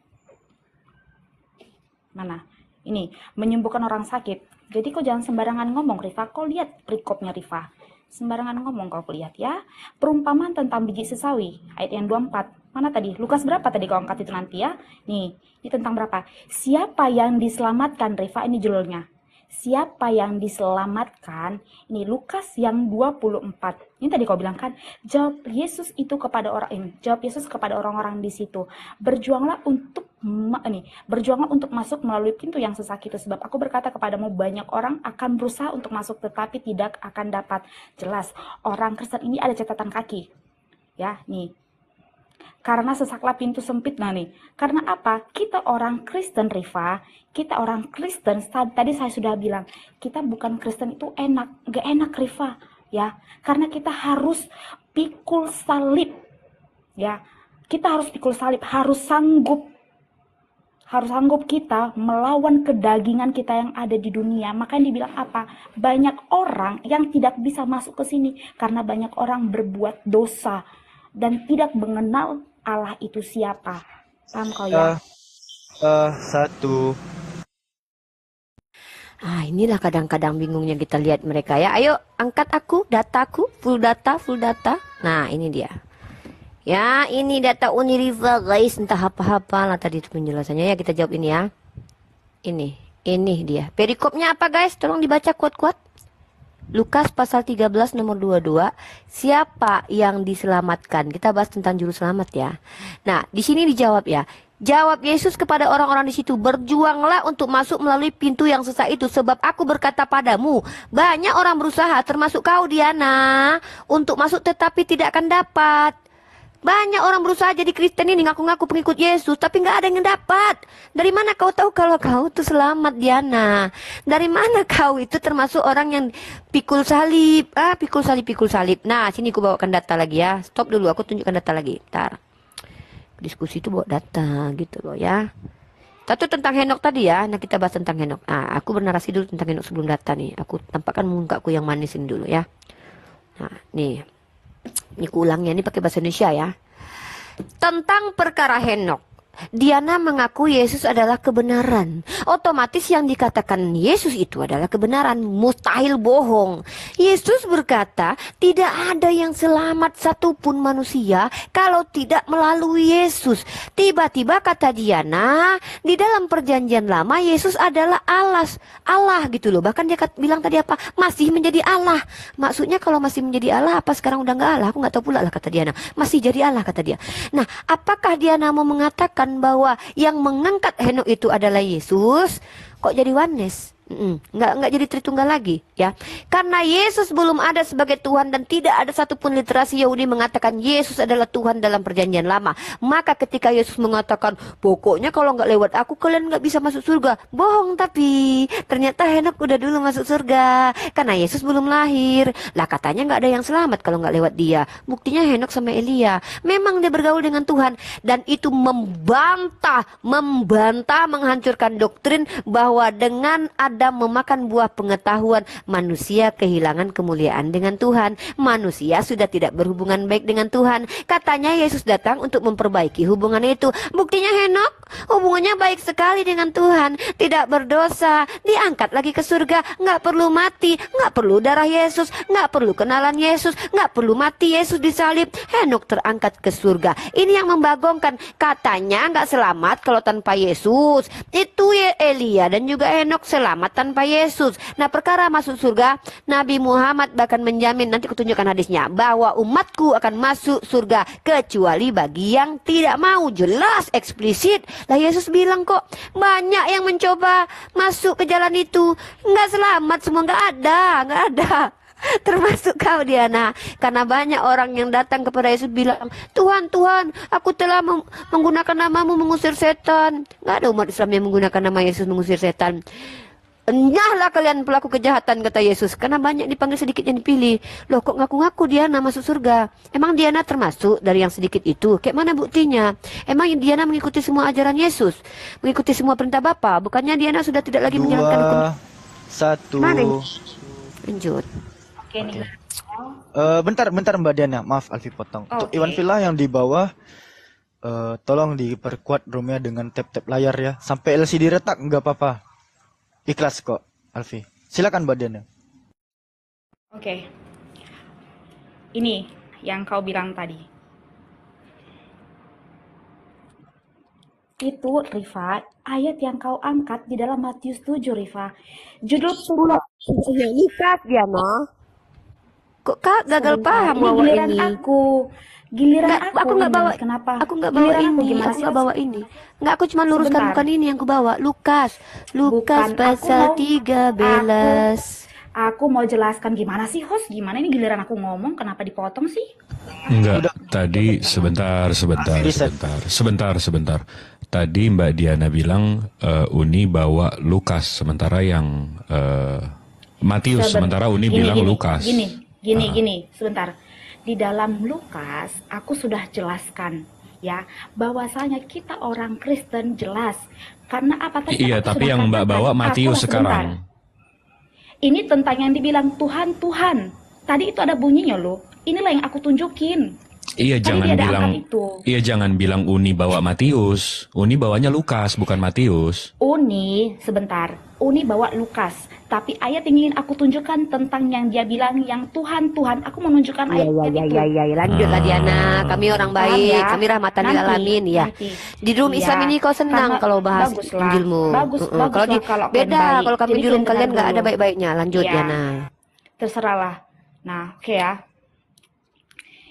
Mana? Ini, menyembuhkan orang sakit. Jadi kau jangan sembarangan ngomong, Rifa. Kau lihat perikopnya, Rifa. Sembarangan ngomong kau lihat ya. Perumpamaan tentang biji sesawi. Ayat yang 24. Mana tadi? Lukas berapa tadi kau angkat itu nanti ya? Nih, ini tentang berapa? Siapa yang diselamatkan, Rifa? Ini judulnya. Siapa yang diselamatkan? Ini Lukas yang 24. Ini tadi kau bilang kan? Jawab Yesus itu kepada orang ini. Jawab Yesus kepada orang-orang di situ. Berjuanglah untuk masuk melalui pintu yang sesak itu, sebab aku berkata kepadamu banyak orang akan berusaha untuk masuk tetapi tidak akan dapat. Jelas, orang Kristen ini ada catatan kaki. Ya, nih. Karena sesaklah pintu sempit. Nah nih, karena apa? Kita orang Kristen, Rifa. Kita orang Kristen, tadi saya sudah bilang, kita bukan Kristen itu enak. Gak enak, Rifa. Ya, karena kita harus pikul salib. Ya, kita harus pikul salib, harus sanggup kita melawan kedagingan kita yang ada di dunia. Makanya dibilang apa? Banyak orang yang tidak bisa masuk ke sini karena banyak orang berbuat dosa dan tidak mengenal Allah itu siapa. Paham kau ya? Satu. Inilah kadang-kadang bingungnya kita lihat mereka ya. Ayo angkat dataku, full data. Nah, ini dia. Ya, ini data Uniriva guys, entah apa-apa lah tadi penjelasannya ya, kita jawab ini ya. Ini dia. Perikopnya apa guys? Tolong dibaca kuat-kuat. Lukas pasal 13 nomor 22. Siapa yang diselamatkan? Kita bahas tentang juru selamat ya. Nah, di sini dijawab ya. Jawab Yesus kepada orang-orang di situ, berjuanglah untuk masuk melalui pintu yang sesak itu, sebab aku berkata padamu, banyak orang berusaha, termasuk kau Diana, untuk masuk tetapi tidak akan dapat. Banyak orang berusaha jadi Kristen ini, ngaku-ngaku pengikut Yesus, tapi nggak ada yang dapat. Dari mana kau tahu kalau kau itu selamat, Diana? Dari mana kau itu termasuk orang yang pikul salib? Pikul salib. Nah, sini aku bawakan data lagi ya. Stop dulu, aku tunjukkan data lagi. Ntar. Diskusi itu bawa data gitu loh ya. Satu tentang Henok tadi ya. Nah, kita bahas tentang Henok. Aku bernarasi dulu tentang Henok sebelum data nih. Aku tampakkan mukaku yang manis ini dulu ya. Nah, nih. Ini kulangnya ini pakai bahasa Indonesia ya. Tentang perkara Henok, Diana mengaku Yesus adalah kebenaran. Otomatis yang dikatakan Yesus itu adalah kebenaran, mustahil bohong. Yesus berkata, tidak ada yang selamat satupun manusia kalau tidak melalui Yesus. Tiba-tiba kata Diana, di dalam perjanjian lama Yesus adalah Allah gitu loh. Bahkan dia bilang tadi apa? Masih menjadi Allah. Maksudnya kalau masih menjadi Allah, apa sekarang udah nggak Allah? Aku nggak tahu pula lah kata Diana. Masih jadi Allah kata dia. Nah, apakah Diana mau mengatakan bahwa yang mengangkat Henok itu adalah Yesus? Kok jadi oneness? Nggak jadi Tritunggal lagi ya, karena Yesus belum ada sebagai Tuhan dan tidak ada satupun literasi Yahudi mengatakan Yesus adalah Tuhan dalam perjanjian lama. Maka ketika Yesus mengatakan pokoknya kalau nggak lewat aku kalian nggak bisa masuk surga, bohong. Tapi ternyata Henok udah dulu masuk surga karena Yesus belum lahir. Lah katanya nggak ada yang selamat kalau nggak lewat dia. Buktinya Henok sama Elia memang dia bergaul dengan Tuhan, dan itu membantah menghancurkan doktrin bahwa dengan ada Adam memakan buah pengetahuan, manusia kehilangan kemuliaan dengan Tuhan. Manusia sudah tidak berhubungan baik dengan Tuhan. Katanya Yesus datang untuk memperbaiki hubungan itu. Buktinya Henok hubungannya baik sekali dengan Tuhan, tidak berdosa, diangkat lagi ke surga, nggak perlu mati, nggak perlu darah Yesus, nggak perlu kenalan Yesus, nggak perlu mati Yesus disalib. Henok terangkat ke surga. Ini yang membagongkan. Katanya nggak selamat kalau tanpa Yesus. Itu Elia dan juga Henok selamat tanpa Yesus. Nah, perkara masuk surga, Nabi Muhammad bahkan menjamin, nanti kutunjukkan hadisnya, bahwa umatku akan masuk surga kecuali bagi yang tidak mau. Jelas eksplisit. Lah Yesus bilang kok banyak yang mencoba masuk ke jalan itu, nggak selamat semua, nggak ada. Termasuk kau Diana. Karena banyak orang yang datang kepada Yesus bilang, Tuhan, Tuhan, aku telah menggunakan namamu mengusir setan. Nggak ada umat Islam yang menggunakan nama Yesus mengusir setan. Enyahlah kalian pelaku kejahatan, kata Yesus. Karena banyak dipanggil, sedikit yang dipilih. Loh, kok ngaku-ngaku Diana masuk surga? Emang Diana termasuk dari yang sedikit itu? Kayak mana buktinya? Emang Diana mengikuti semua ajaran Yesus? Mengikuti semua perintah Bapa? Bukannya Diana sudah tidak lagi menjalankan hukum? 2, 1. Mari. Lanjut. Oke nih. Bentar Mbak Diana, maaf Alfi potong. Untuk Iwan Villa yang di bawah, tolong diperkuat roomnya dengan tap-tap layar ya. Sampai LCD retak nggak apa-apa. Ikhlas kok, Alfi. Silakan Mbak Diana. Oke. Ini yang kau bilang tadi. Itu Rifa, ayat yang kau angkat di dalam Matius 7, Rifa. Judul surah Lukas Diana. Kok kak gagal paham ini bawa giliran ini? Giliran Nggak, aku nggak bawa. Kenapa? Aku nggak bawa Giliran aku ini. gimana Aku sih? nggak bawa ini. Nggak, aku cuma luruskan, Sebentar. bukan ini yang aku bawa. Lukas Bukan, pasal 13. Aku mau jelaskan gimana sih, host? Gimana ini giliran aku ngomong, kenapa dipotong sih? Enggak, tadi sebentar. Tadi Mbak Diana bilang Uni bawa Lukas, sementara yang Matius, sementara Uni bilang Lukas. Gini, sebentar. Di dalam Lukas, aku sudah jelaskan ya, bahwasanya kita orang Kristen jelas. Karena apa tadi? Iya, aku tapi sudah yang Mbak katakan. bawa Matius sekarang. Ini tentang yang dibilang Tuhan. Tadi itu ada bunyinya loh. Inilah yang aku tunjukin. Iya, Tadi jangan dia ada bilang. angka itu. Iya, jangan bilang Uni bawa Matius. Uni bawanya Lukas, bukan Matius. Uni bawa Lukas. Tapi ayat yang ingin aku tunjukkan tentang yang dia bilang yang Tuhan. Aku menunjukkan ayat itu. Lanjutlah Diana. Kami orang Paham baik. ya? Kami rahmatan lil alamin ya. Nanti. Di room Iya, Islam ini kau senang karena kalau bahas baguslah. Injilmu. Bagus Kalau di kalau kalian beda, baik. kalau kami Jadi di room dengar kalian nggak ada dulu. baik-baiknya. Lanjut Iya. Diana. Terserahlah. Nah, oke ya.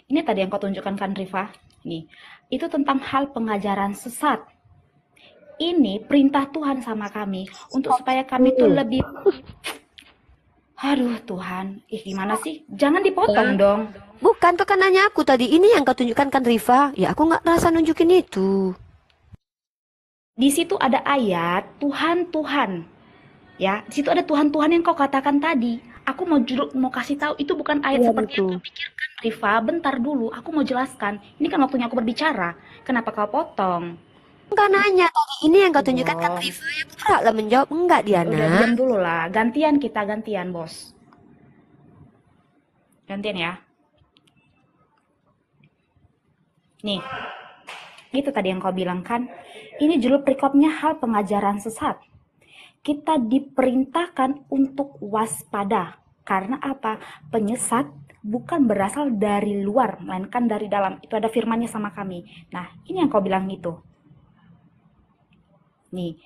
Ini tadi yang kau tunjukkan kan, Rifa? Nih, itu tentang hal pengajaran sesat. Ini perintah Tuhan sama kami untuk supaya kami tuh lebih. Aduh Tuhan, gimana sih? Jangan dipotong dong. Bukan, kau kan nanya aku tadi. Ini yang kau tunjukkan kan Rifa? Ya aku nggak rasa nunjukin itu. Di situ ada ayat Tuhan. Ya, di situ ada Tuhan yang kau katakan tadi. Aku mau kasih tahu itu bukan ayat Iya, seperti yang kau pikirkan, Rifa. Bentar dulu, aku mau jelaskan. Ini kan waktunya aku berbicara. Kenapa kau potong? Enggak nanya tadi. Ini yang kau tunjukkan kan Rifa? Ya aku berat lah menjawab. Enggak Udah Diana. diam dulu lah. Gantian bos. Gantian ya. Nih, itu tadi yang kau bilang kan. Ini judul perikopnya hal pengajaran sesat. Kita diperintahkan untuk waspada. Karena apa? Penyesat bukan berasal dari luar, melainkan dari dalam. Itu ada firmannya sama kami. Nah, ini yang kau bilang itu. Nih,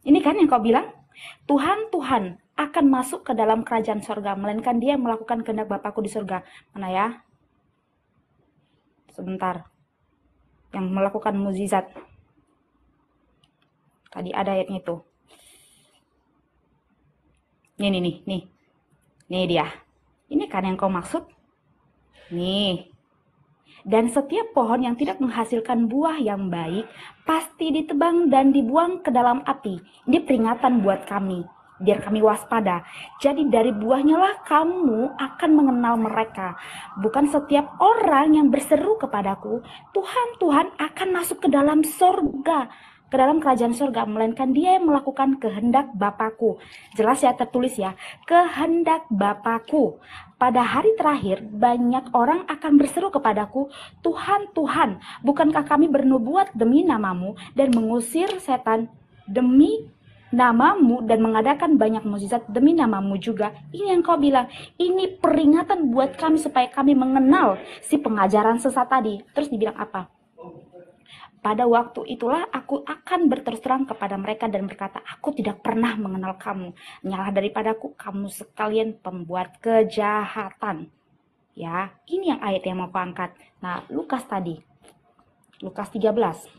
ini kan yang kau bilang, Tuhan akan masuk ke dalam kerajaan surga, melainkan dia yang melakukan kehendak Bapakku di surga. Mana ya? Sebentar. Yang melakukan mukjizat. Tadi ada ayatnya itu. Nih. Nih dia. Ini kan yang kau maksud? Nih. Dan setiap pohon yang tidak menghasilkan buah yang baik pasti ditebang dan dibuang ke dalam api. Ini peringatan buat kami, biar kami waspada. Jadi dari buahnya lah kamu akan mengenal mereka. Bukan setiap orang yang berseru kepadaku, Tuhan akan masuk ke dalam sorga. ke dalam kerajaan surga, melainkan dia yang melakukan kehendak Bapakku. Jelas ya, tertulis ya, kehendak Bapakku. Pada hari terakhir, banyak orang akan berseru kepadaku, Tuhan, Tuhan, bukankah kami bernubuat demi namamu dan mengusir setan demi namamu dan mengadakan banyak mukjizat demi namamu juga? Ini yang kau bilang, ini peringatan buat kami supaya kami mengenal si pengajaran sesat tadi. Terus dibilang apa? Pada waktu itulah aku akan berterus terang kepada mereka dan berkata, aku tidak pernah mengenal kamu. Nyalah daripadaku, kamu sekalian pembuat kejahatan. Ya, ini yang ayat yang mau aku angkat. Nah, Lukas tadi. Lukas 13.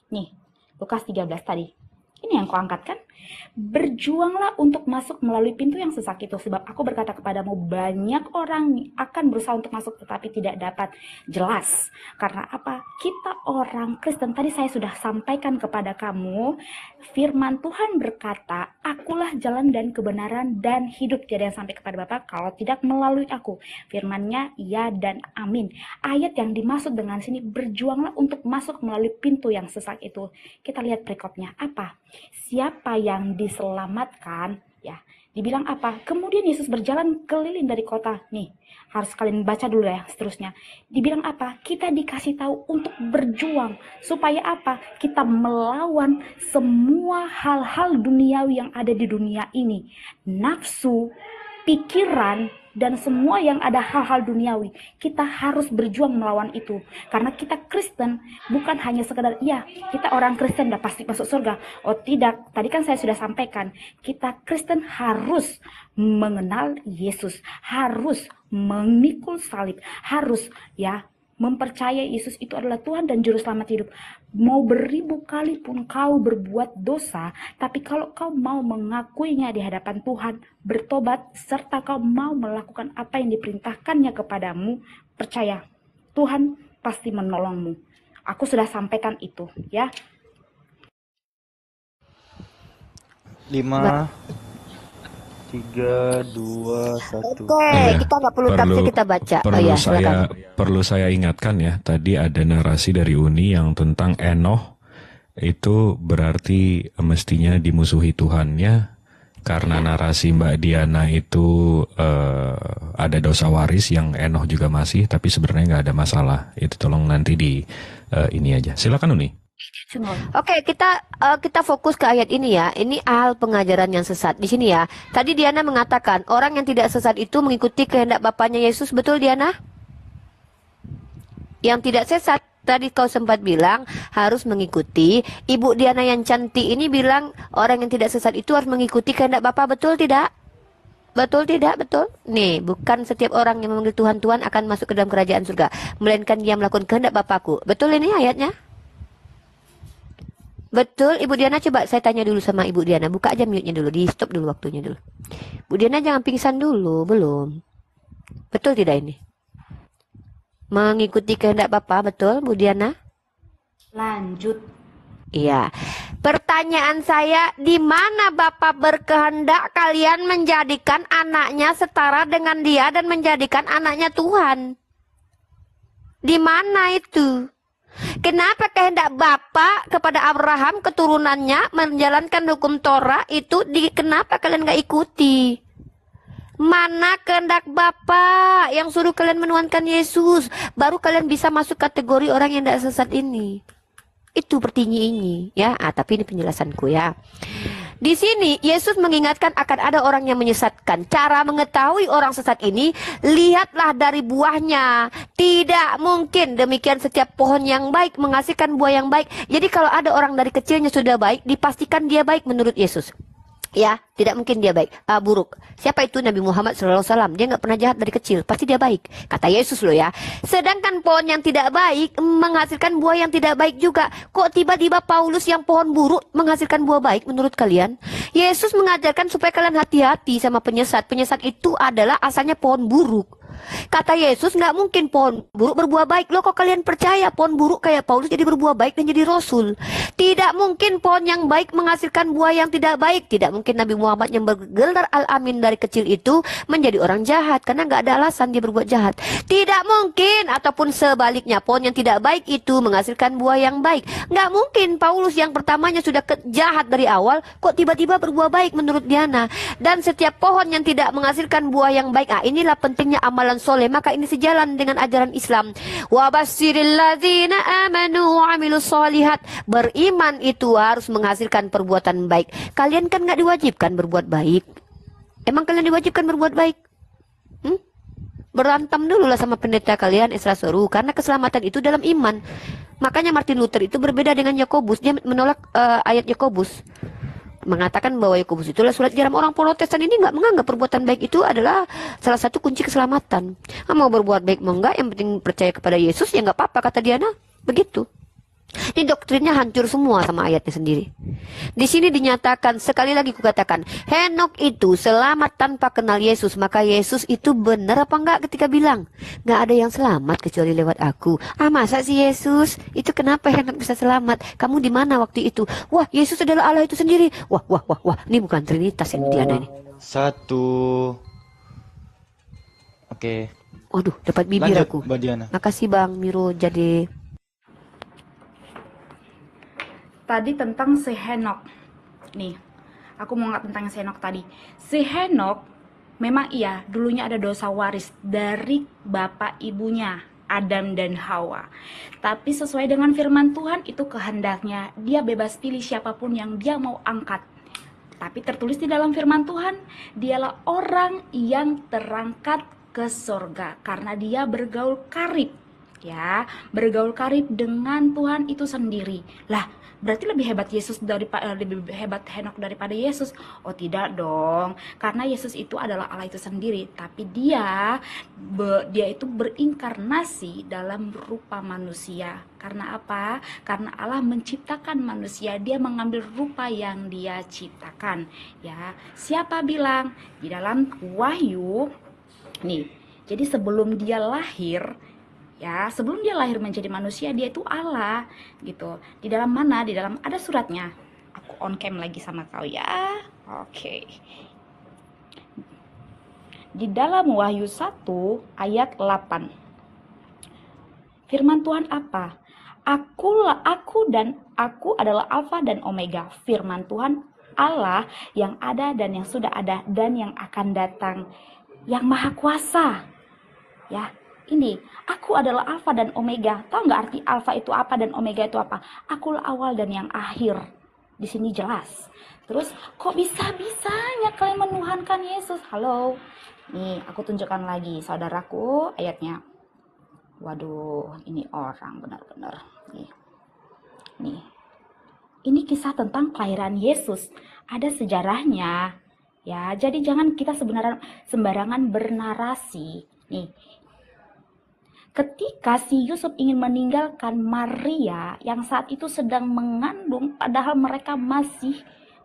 Nih, Lukas 13 tadi. Ini yang kau angkat kan? Berjuanglah untuk masuk melalui pintu yang sesak itu. Sebab aku berkata kepadamu, banyak orang akan berusaha untuk masuk tetapi tidak dapat. Jelas. Karena apa? Kita orang Kristen, tadi saya sudah sampaikan kepada kamu, firman Tuhan berkata, akulah jalan dan kebenaran dan hidup. Tiada yang sampai kepada Bapa kalau tidak melalui aku. Firmannya ya dan amin. Ayat yang dimaksud dengan sini, berjuanglah untuk masuk melalui pintu yang sesak itu. Kita lihat perikopnya. Apa? Siapa yang diselamatkan, ya, dibilang apa? Kemudian Yesus berjalan keliling dari kota. Nih, harus kalian baca dulu ya seterusnya. Dibilang apa? Kita dikasih tahu untuk berjuang. Supaya apa? Kita melawan semua hal-hal duniawi yang ada di dunia ini. Nafsu, pikiran, dan semua yang ada hal-hal duniawi. Kita harus berjuang melawan itu. Karena kita Kristen bukan hanya sekedar, ya kita orang Kristen udah pasti masuk surga. Oh tidak, tadi kan saya sudah sampaikan. Kita Kristen harus mengenal Yesus. Harus memikul salib. Harus ya mempercayai Yesus itu adalah Tuhan dan Juru Selamat hidup. Mau beribu kali pun kau berbuat dosa, tapi kalau kau mau mengakuinya di hadapan Tuhan, bertobat, serta kau mau melakukan apa yang diperintahkannya kepadamu, percaya, Tuhan pasti menolongmu. Aku sudah sampaikan itu, ya. 5, 3, 2, 1. Oke, Iya, kita nggak perlu tafsir, kita baca. Oh perlu ya, saya silakan. perlu saya ingatkan ya, tadi ada narasi dari Uni yang tentang Enoh itu berarti mestinya dimusuhi Tuhannya karena narasi Mbak Diana itu ada dosa waris yang Enoh juga masih, tapi sebenarnya nggak ada masalah. Itu tolong nanti di ini aja. Silakan Uni. Oke, kita fokus ke ayat ini ya. Ini hal pengajaran yang sesat di sini ya. Tadi Diana mengatakan orang yang tidak sesat itu mengikuti kehendak Bapaknya Yesus, betul Diana? Yang tidak sesat tadi kau sempat bilang harus mengikuti. Ibu Diana yang cantik ini bilang orang yang tidak sesat itu harus mengikuti kehendak Bapa, betul tidak? Betul tidak? Betul. Nih, bukan setiap orang yang memanggil Tuhan Tuhan akan masuk ke dalam kerajaan surga, melainkan dia melakukan kehendak Bapakku. Betul ini ayatnya? Betul, Ibu Diana, coba saya tanya dulu sama Ibu Diana. Buka aja mute-nya dulu, di stop dulu waktunya dulu. Bu Diana jangan pingsan dulu, belum. Betul tidak ini? Mengikuti kehendak Bapa, betul Bu Diana? Lanjut. Iya. Pertanyaan saya, di mana Bapa berkehendak kalian menjadikan anaknya setara dengan dia dan menjadikan anaknya Tuhan? Di mana itu? Kenapa kehendak Bapa kepada Abraham keturunannya menjalankan hukum Torah itu kenapa kalian nggak ikuti? Mana kehendak Bapa yang suruh kalian menuhankan Yesus, baru kalian bisa masuk kategori orang yang tidak sesat ini. Itu pertinggi ini ya. Tapi ini penjelasanku ya. Di sini Yesus mengingatkan akan ada orang yang menyesatkan. Cara mengetahui orang sesat ini, lihatlah dari buahnya. Tidak mungkin demikian setiap pohon yang baik menghasilkan buah yang baik. Jadi kalau ada orang dari kecilnya sudah baik, dipastikan dia baik menurut Yesus. Ya, tidak mungkin dia baik, buruk. Siapa itu? Nabi Muhammad SAW. Dia nggak pernah jahat dari kecil, pasti dia baik. Kata Yesus loh ya. Sedangkan pohon yang tidak baik menghasilkan buah yang tidak baik juga. Kok tiba-tiba Paulus yang pohon buruk menghasilkan buah baik menurut kalian? Yesus mengajarkan supaya kalian hati-hati sama penyesat. Penyesat itu adalah asalnya pohon buruk. Kata Yesus, nggak mungkin pohon buruk berbuah baik. Loh, kok kalian percaya pohon buruk kayak Paulus jadi berbuah baik dan jadi rasul? Tidak mungkin pohon yang baik menghasilkan buah yang tidak baik. Tidak mungkin Nabi Muhammad yang bergelar Al-Amin dari kecil itu menjadi orang jahat, karena nggak ada alasan dia berbuat jahat. Tidak mungkin, ataupun sebaliknya, pohon yang tidak baik itu menghasilkan buah yang baik. Nggak mungkin Paulus yang pertamanya sudah jahat dari awal, kok tiba-tiba berbuah baik menurut Diana. Dan setiap pohon yang tidak menghasilkan buah yang baik, inilah pentingnya amalan soleh. Maka ini sejalan dengan ajaran Islam. Wa basyiril ladzina amanu wa amilus sholihat. Beriman itu harus menghasilkan perbuatan baik. Kalian kan nggak diwajibkan berbuat baik. Emang kalian diwajibkan berbuat baik? Berantem dulu lah sama pendeta kalian, Esra Soru, karena keselamatan itu dalam iman. Makanya Martin Luther itu berbeda dengan Yakobus. Dia menolak ayat Yakobus, mengatakan bahwa Yakobus itulah surat garam. Orang Protestan ini nggak menganggap perbuatan baik itu adalah salah satu kunci keselamatan. Mau berbuat baik mau enggak, yang penting percaya kepada Yesus, ya nggak apa-apa, kata Diana. Begitu. Ini doktrinnya hancur semua sama ayatnya sendiri. Di sini dinyatakan, sekali lagi kukatakan, Henok itu selamat tanpa kenal Yesus. Maka Yesus itu benar apa enggak ketika bilang, nggak ada yang selamat kecuali lewat aku. Masa sih Yesus? Itu kenapa Henok bisa selamat? Kamu di mana waktu itu? Wah, Yesus adalah Allah itu sendiri. Wah. Ini bukan Trinitas ini Diana ini. Satu. Oke. Waduh, dapat bibir Lanjut, aku. Mbak Diana. Makasih Bang Miro jadi. Tadi tentang si Henok. Nih, aku mau ngomong tentang si Henok tadi. Si Henok memang iya, dulunya ada dosa waris dari bapak ibunya, Adam dan Hawa. Tapi sesuai dengan firman Tuhan, itu kehendaknya. Dia bebas pilih siapapun yang dia mau angkat. Tapi tertulis di dalam firman Tuhan, dialah orang yang terangkat ke surga karena dia bergaul karib. Ya, bergaul karib dengan Tuhan itu sendiri. Lah, berarti lebih hebat lebih hebat Henok daripada Yesus? Oh tidak dong, karena Yesus itu adalah Allah itu sendiri, tapi dia itu berinkarnasi dalam rupa manusia. Karena apa? Karena Allah menciptakan manusia, dia mengambil rupa yang dia ciptakan. Ya, siapa bilang? Di dalam Wahyu nih. Jadi sebelum dia lahir, ya, sebelum dia lahir menjadi manusia, dia itu Allah gitu. Di dalam mana? Di dalam ada suratnya. Aku on cam lagi sama kau ya. Oke. Di dalam Wahyu 1 ayat 8. Firman Tuhan apa? Aku adalah Alfa dan Omega. Firman Tuhan Allah yang ada dan yang sudah ada dan yang akan datang, yang maha kuasa. Ya, ini, aku adalah Alfa dan Omega. Tahu nggak arti Alfa itu apa dan Omega itu apa? Akulah awal dan yang akhir. Di sini jelas. Terus, kok bisa-bisanya kalian menuhankan Yesus? Halo. Nih, aku tunjukkan lagi, saudaraku, ayatnya. Waduh, ini orang benar-benar. Nih. Ini kisah tentang kelahiran Yesus. Ada sejarahnya. Ya, jadi jangan kita sembarangan bernarasi. Nih, ketika si Yusuf ingin meninggalkan Maria yang saat itu sedang mengandung, padahal mereka masih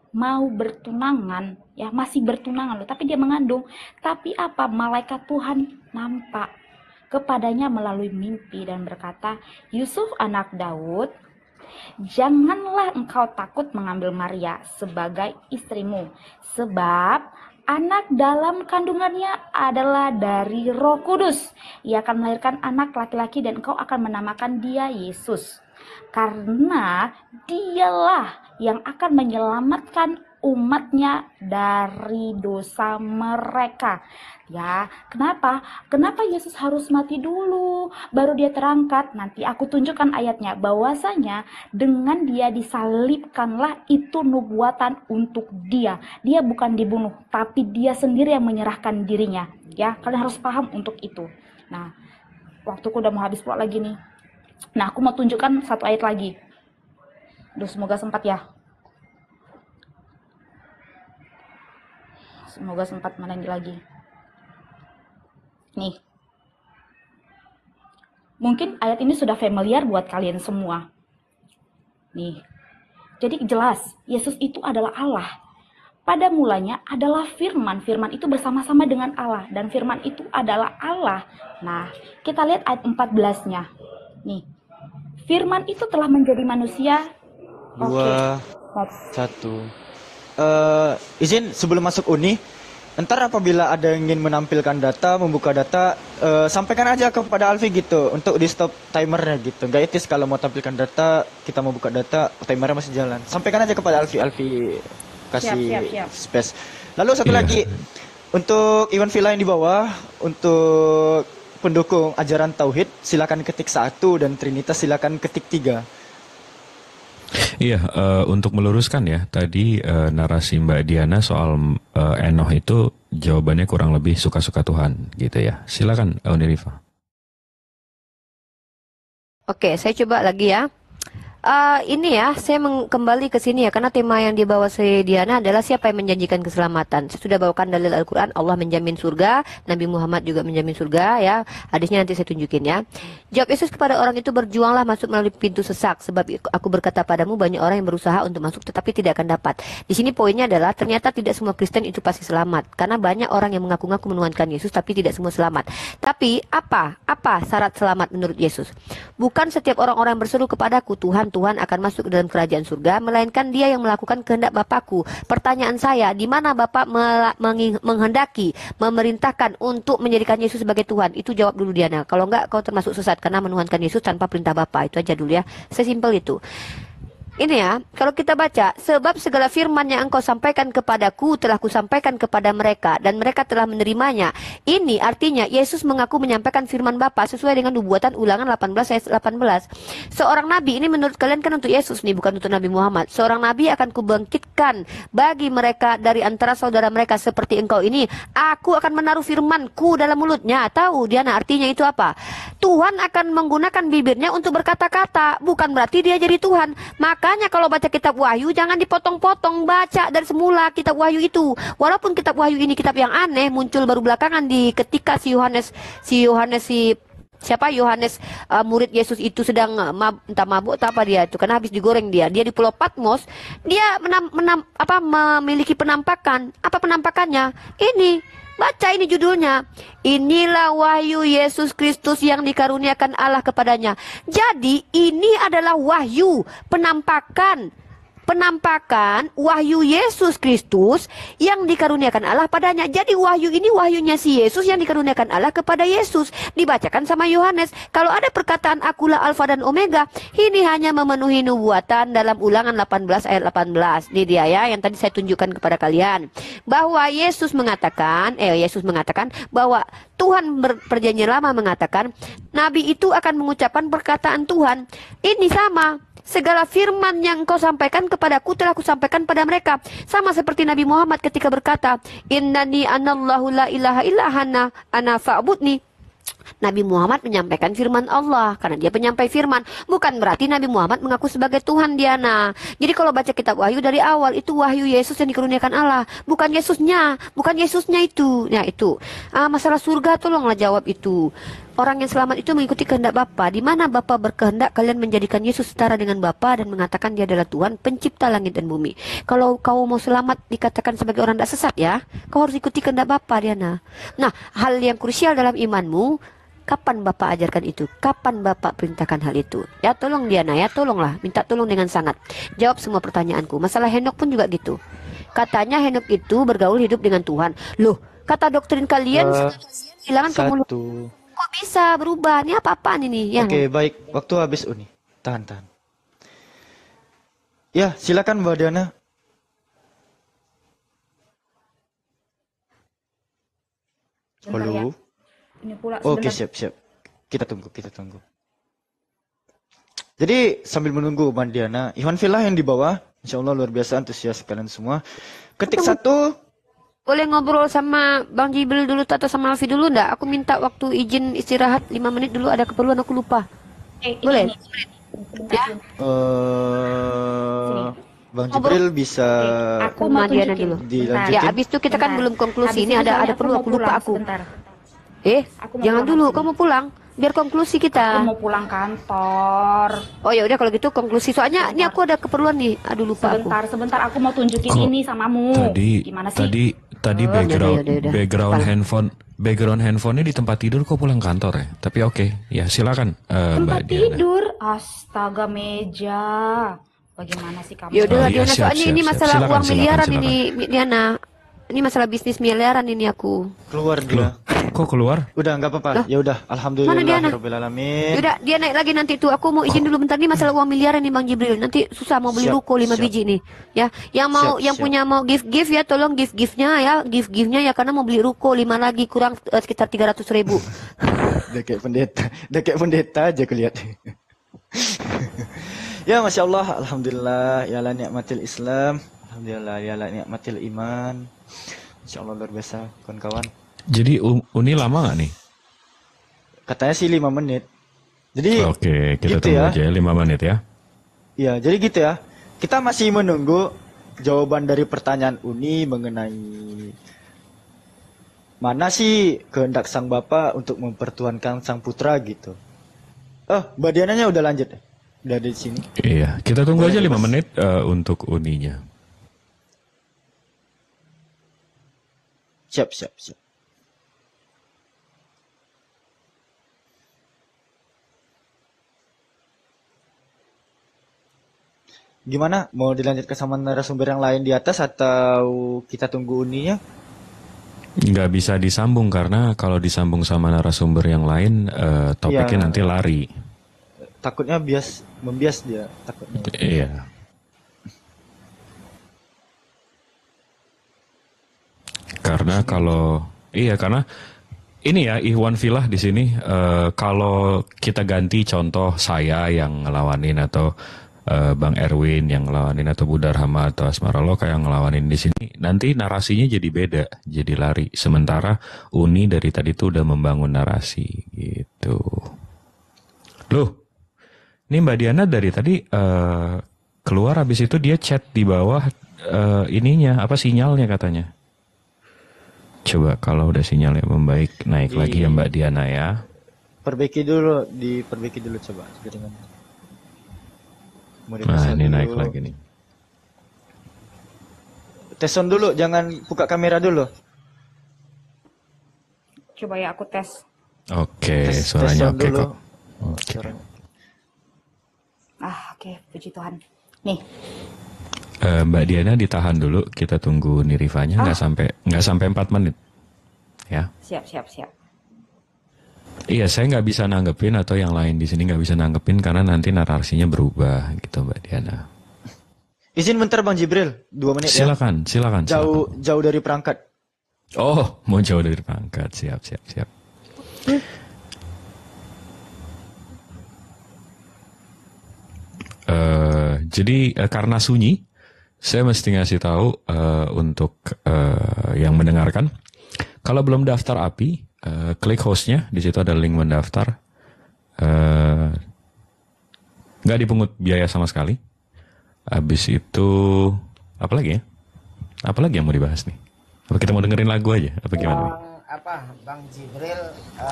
mau bertunangan, ya masih bertunangan loh, tapi dia mengandung. Tapi apa? Malaikat Tuhan nampak kepadanya melalui mimpi dan berkata, Yusuf anak Daud, janganlah engkau takut mengambil Maria sebagai istrimu, sebab anak dalam kandungannya adalah dari Roh Kudus. Ia akan melahirkan anak laki-laki dan engkau akan menamakan dia Yesus. Karena dialah yang akan menyelamatkan umatnya dari dosa mereka. Ya, kenapa? Kenapa Yesus harus mati dulu baru dia terangkat? Nanti aku tunjukkan ayatnya, bahwasanya dengan dia disalibkanlah itu nubuatan untuk dia. Dia bukan dibunuh, tapi dia sendiri yang menyerahkan dirinya. Ya, kalian harus paham untuk itu. Nah, waktuku udah mau habis pula lagi nih. Nah, aku mau tunjukkan satu ayat lagi. Duh, semoga sempat ya. Semoga sempat menangi lagi. Nih. Mungkin ayat ini sudah familiar buat kalian semua. Nih. Jadi jelas, Yesus itu adalah Allah. Pada mulanya adalah firman. Firman itu bersama-sama dengan Allah. Dan firman itu adalah Allah. Nah, kita lihat ayat 14-nya. Nih. Firman itu telah menjadi manusia. Dua, satu. Izin sebelum masuk Uni, ntar apabila ada yang ingin menampilkan data, membuka data, sampaikan aja kepada Alfi gitu, untuk di stop timernya gitu. Nggak etis kalau mau tampilkan data, kita mau buka data, timernya masih jalan. Sampaikan aja kepada Alfi kasih Siap. space. Lalu satu Iya. lagi, untuk Iwan Villa yang di bawah, untuk pendukung ajaran Tauhid, silakan ketik 1 dan Trinitas silakan ketik 3. Iya, untuk meluruskan ya, tadi narasi Mbak Diana soal Enoh itu jawabannya kurang lebih suka-suka Tuhan gitu ya. Silakan Unirifa. Oke, saya coba lagi ya. Ini ya, saya kembali ke sini ya, karena tema yang dibawa si Diana adalah siapa yang menjanjikan keselamatan. Saya sudah bawakan dalil Al-Quran, Allah menjamin surga, Nabi Muhammad juga menjamin surga ya. Hadisnya nanti saya tunjukin ya. Jawab Yesus kepada orang itu, berjuanglah masuk melalui pintu sesak, sebab aku berkata padamu banyak orang yang berusaha untuk masuk tetapi tidak akan dapat. Di sini poinnya adalah ternyata tidak semua Kristen itu pasti selamat, karena banyak orang yang mengaku-ngaku menuhankan Yesus tapi tidak semua selamat. Tapi apa syarat selamat menurut Yesus? Bukan setiap orang-orang yang berseru kepadaku Tuhan akan masuk ke dalam kerajaan surga, melainkan dia yang melakukan kehendak Bapakku. Pertanyaan saya, di mana Bapak menghendaki, memerintahkan untuk menjadikan Yesus sebagai Tuhan? Itu jawab dulu Diana. Kalau enggak, kau termasuk sesat karena menuhankan Yesus tanpa perintah Bapa. Itu aja dulu ya. Sesimpel itu. Ini ya, kalau kita baca, sebab segala firman yang engkau sampaikan kepadaku telah kusampaikan kepada mereka, dan mereka telah menerimanya. Ini artinya Yesus mengaku menyampaikan firman Bapa sesuai dengan nubuatan Ulangan 18 ayat 18. Seorang nabi, ini menurut kalian kan untuk Yesus nih, bukan untuk Nabi Muhammad. Seorang nabi akan kubangkitkan bagi mereka dari antara saudara mereka seperti engkau ini. Aku akan menaruh firmanku dalam mulutnya. Tahu Diana artinya itu apa? Tuhan akan menggunakan bibirnya untuk berkata-kata, bukan berarti dia jadi Tuhan. Makanya kalau baca kitab Wahyu jangan dipotong-potong, baca dari semula kitab Wahyu itu. Walaupun kitab Wahyu ini kitab yang aneh, muncul baru belakangan di ketika Yohanes murid Yesus itu sedang entah mabuk atau apa dia itu, karena habis digoreng dia di Pulau Patmos. Dia memiliki penampakan. Apa penampakannya? Ini, baca ini judulnya. Inilah wahyu Yesus Kristus yang dikaruniakan Allah kepadanya. Jadi ini adalah wahyu, penampakan wahyu Yesus Kristus yang dikaruniakan Allah padanya. Jadi wahyu ini wahyunya si Yesus yang dikaruniakan Allah kepada Yesus. Dibacakan sama Yohanes. Kalau ada perkataan akulah Alfa dan Omega, ini hanya memenuhi nubuatan dalam Ulangan 18 ayat 18. Ini dia ya, yang tadi saya tunjukkan kepada kalian. Bahwa Yesus mengatakan bahwa Tuhan perjanjian lama mengatakan Nabi itu akan mengucapkan perkataan Tuhan. Ini sama. Segala firman yang engkau sampaikan kepadaku telah kusampaikan pada mereka. Sama seperti Nabi Muhammad ketika berkata, Innani anallahu la ilaha illa ana fa'budni. Nabi Muhammad menyampaikan firman Allah karena dia penyampai firman. Bukan berarti Nabi Muhammad mengaku sebagai Tuhan, Diana. Jadi kalau baca kitab Wahyu dari awal, itu wahyu Yesus yang dikaruniakan Allah, bukan Yesusnya itu. Nah itu masalah surga, tolonglah jawab itu. Orang yang selamat itu mengikuti kehendak Bapa. Di mana Bapa berkehendak, kalian menjadikan Yesus setara dengan Bapa dan mengatakan dia adalah Tuhan, pencipta langit dan bumi. Kalau kau mau selamat dikatakan sebagai orang tidak sesat ya, kau harus ikuti kehendak Bapa, Diana. Nah, hal yang krusial dalam imanmu, kapan Bapak ajarkan itu? Kapan Bapak perintahkan hal itu? Ya tolong Diana ya, tolonglah. Minta tolong dengan sangat. Jawab semua pertanyaanku. Masalah Henok pun juga gitu. Katanya Henok itu bergaul hidup dengan Tuhan. Loh, kata doktrin kalian, kehilangan kemuliaan. Kok bisa berubah? Ini apa-apaan ini? Ya. Oke, baik. Waktu habis Uni. Tahan. Ya, silakan Mbak Diana. Bentar ya. Halo. Ini pula Oke, sebentar. siap. Kita tunggu. Jadi sambil menunggu Mbak Diana, Iwan Villa yang di bawah, insya Allah luar biasa antusias kalian semua. Ketik 1. Boleh ngobrol sama Bang Jibril dulu atau sama Alfi dulu enggak? Aku minta waktu izin istirahat 5 menit dulu, ada keperluan aku lupa. Boleh? Ya. Bang Jibril bisa Aku mau Diana tunjukin. dulu. dilanjutin. Ya, habis itu kita kan Bentar. belum konklusi. Habis Ini itu ada soalnya perlu mau aku lupa pulang aku. sebentar. Eh, Aku mau jangan pulang dulu, habis kamu pulang. biar konklusi Aku kita. mau pulang kantor. Oh ya udah kalau gitu konklusi. Soalnya ini aku ada keperluan nih. Aduh lupa aku. Sebentar, aku mau tunjukin Kok ini samamu. Gimana sih? tadi Yaudah. background Cepat. handphonenya di tempat tidur kok pulang kantor ya. Tapi oke, ya silakan Mbak Tempat Diana. tidur, astaga meja. Bagaimana sih kamu? Ya udah Oh, iya, Diana, siap, soalnya siap, ini siap. masalah Silakan, uang miliaran silakan. ini Diana. Ini masalah bisnis miliaran ini aku. Keluar Loh, dia. kok keluar? Udah nggak apa-apa. Loh, Ya udah, mana Diana? alhamdulillahirabbil alamin. Yaudah dia naik lagi nanti tuh. Aku mau izin dulu bentar, nih masalah uang miliaran nih Bang Jibril. Nanti susah mau beli Siap, ruko 5 siap. biji nih. Ya, yang mau Siap, yang siap. punya mau gift ya tolong giftnya ya, giftnya ya karena mau beli ruko 5 lagi kurang sekitar 300.000. Udah kayak pendeta aja kulihat. Ya, Masya Allah, Alhamdulillah, ya la ni'matil Islam, Alhamdulillah, ya la ni'matil iman. Masya Allah, luar biasa, kawan-kawan. Jadi Uni lama nggak nih? Katanya sih 5 menit. Jadi, Oke, kita gitu tunggu ya. aja ya 5 menit ya. Ya, jadi gitu ya. Kita masih menunggu jawaban dari pertanyaan Uni mengenai mana sih kehendak sang bapak untuk mempertuankan sang putra gitu. Oh, Mbak Diananya udah lanjut ya? Udah ada di sini. Iya, kita tunggu Boleh, aja 5 Mas. menit untuk Uninya. Siap. Gimana? Mau dilanjutkan sama narasumber yang lain di atas atau kita tunggu Uninya? Nggak bisa disambung karena kalau disambung sama narasumber yang lain, topiknya Iya. nanti lari. Takutnya membias dia takutnya. Iya. Karena ini ya Ikhwan Filah di sini kalau kita ganti contoh saya yang ngelawanin atau Bang Erwin yang ngelawanin atau Budar Hama atau Asmaroloka yang ngelawanin di sini, nanti narasinya jadi beda, jadi lari. Sementara Uni dari tadi tuh udah membangun narasi gitu. Loh, ini Mbak Diana dari tadi keluar, habis itu dia chat di bawah ininya apa sinyalnya katanya. Coba kalau udah sinyalnya membaik naik lagi ya Mbak Diana ya. Diperbaiki dulu coba jaringannya. Mau Nah dipasang ini dulu. naik lagi nih. Tes sound dulu, jangan buka kamera dulu. Coba ya aku tes. Oke, Tes suaranya sound oke dulu. kok. Oke. Suaranya. Oke, puji Tuhan. Nih, Mbak Diana ditahan dulu, kita tunggu Nirifanya nggak sampai 4 menit. Ya. siap. Iya, saya nggak bisa nanggepin atau yang lain di sini nggak bisa nanggepin karena nanti narasinya berubah gitu Mbak Diana. Izin bentar Bang Jibril, 2 menit ya. Silakan. Jauh dari perangkat. Oh, mau jauh dari perangkat. Siap. Jadi karena sunyi, saya mesti ngasih tahu untuk yang mendengarkan. Kalau belum daftar API, klik hostnya, di situ ada link mendaftar. Nggak dipungut biaya sama sekali. Habis itu apa lagi ya? Apa lagi yang mau dibahas nih? Apa kita mau dengerin lagu aja? Apa gimana? Bang Jibril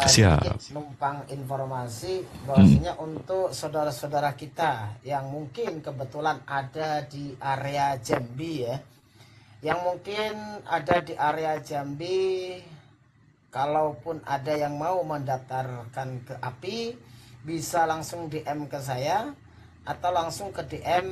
Siap. sedikit numpang informasi bahwasanya untuk saudara-saudara kita yang mungkin kebetulan ada di area Jambi ya, yang mungkin ada di area Jambi, kalaupun ada yang mau mendaftarkan ke API bisa langsung DM ke saya atau langsung ke DM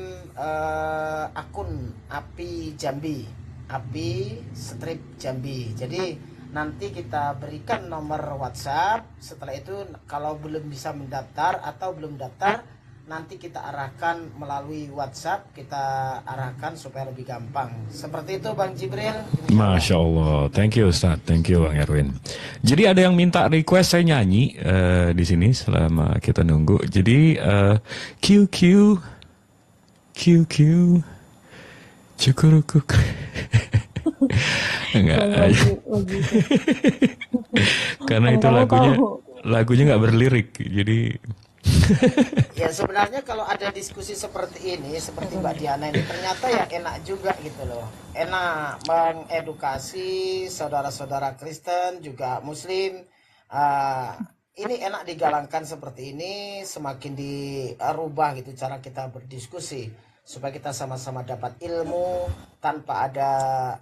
akun API Jambi, API Strip Jambi. Jadi nanti kita berikan nomor WhatsApp. Setelah itu kalau belum bisa mendaftar atau belum daftar, nanti kita arahkan melalui WhatsApp, kita arahkan supaya lebih gampang. Seperti itu Bang Jibril. Masya Allah, thank you Ustaz, thank you Bang Erwin. Jadi ada yang minta request saya nyanyi di sini selama kita nunggu. Jadi QQ cukurukuk. Enggak. Karena itu lagunya nggak berlirik, jadi Ya sebenarnya kalau ada diskusi seperti ini, seperti Mbak Diana ini, ternyata ya enak juga gitu loh. Enak mengedukasi saudara-saudara Kristen juga Muslim. ini enak digalangkan seperti ini, semakin dirubah gitu cara kita berdiskusi supaya kita sama-sama dapat ilmu tanpa ada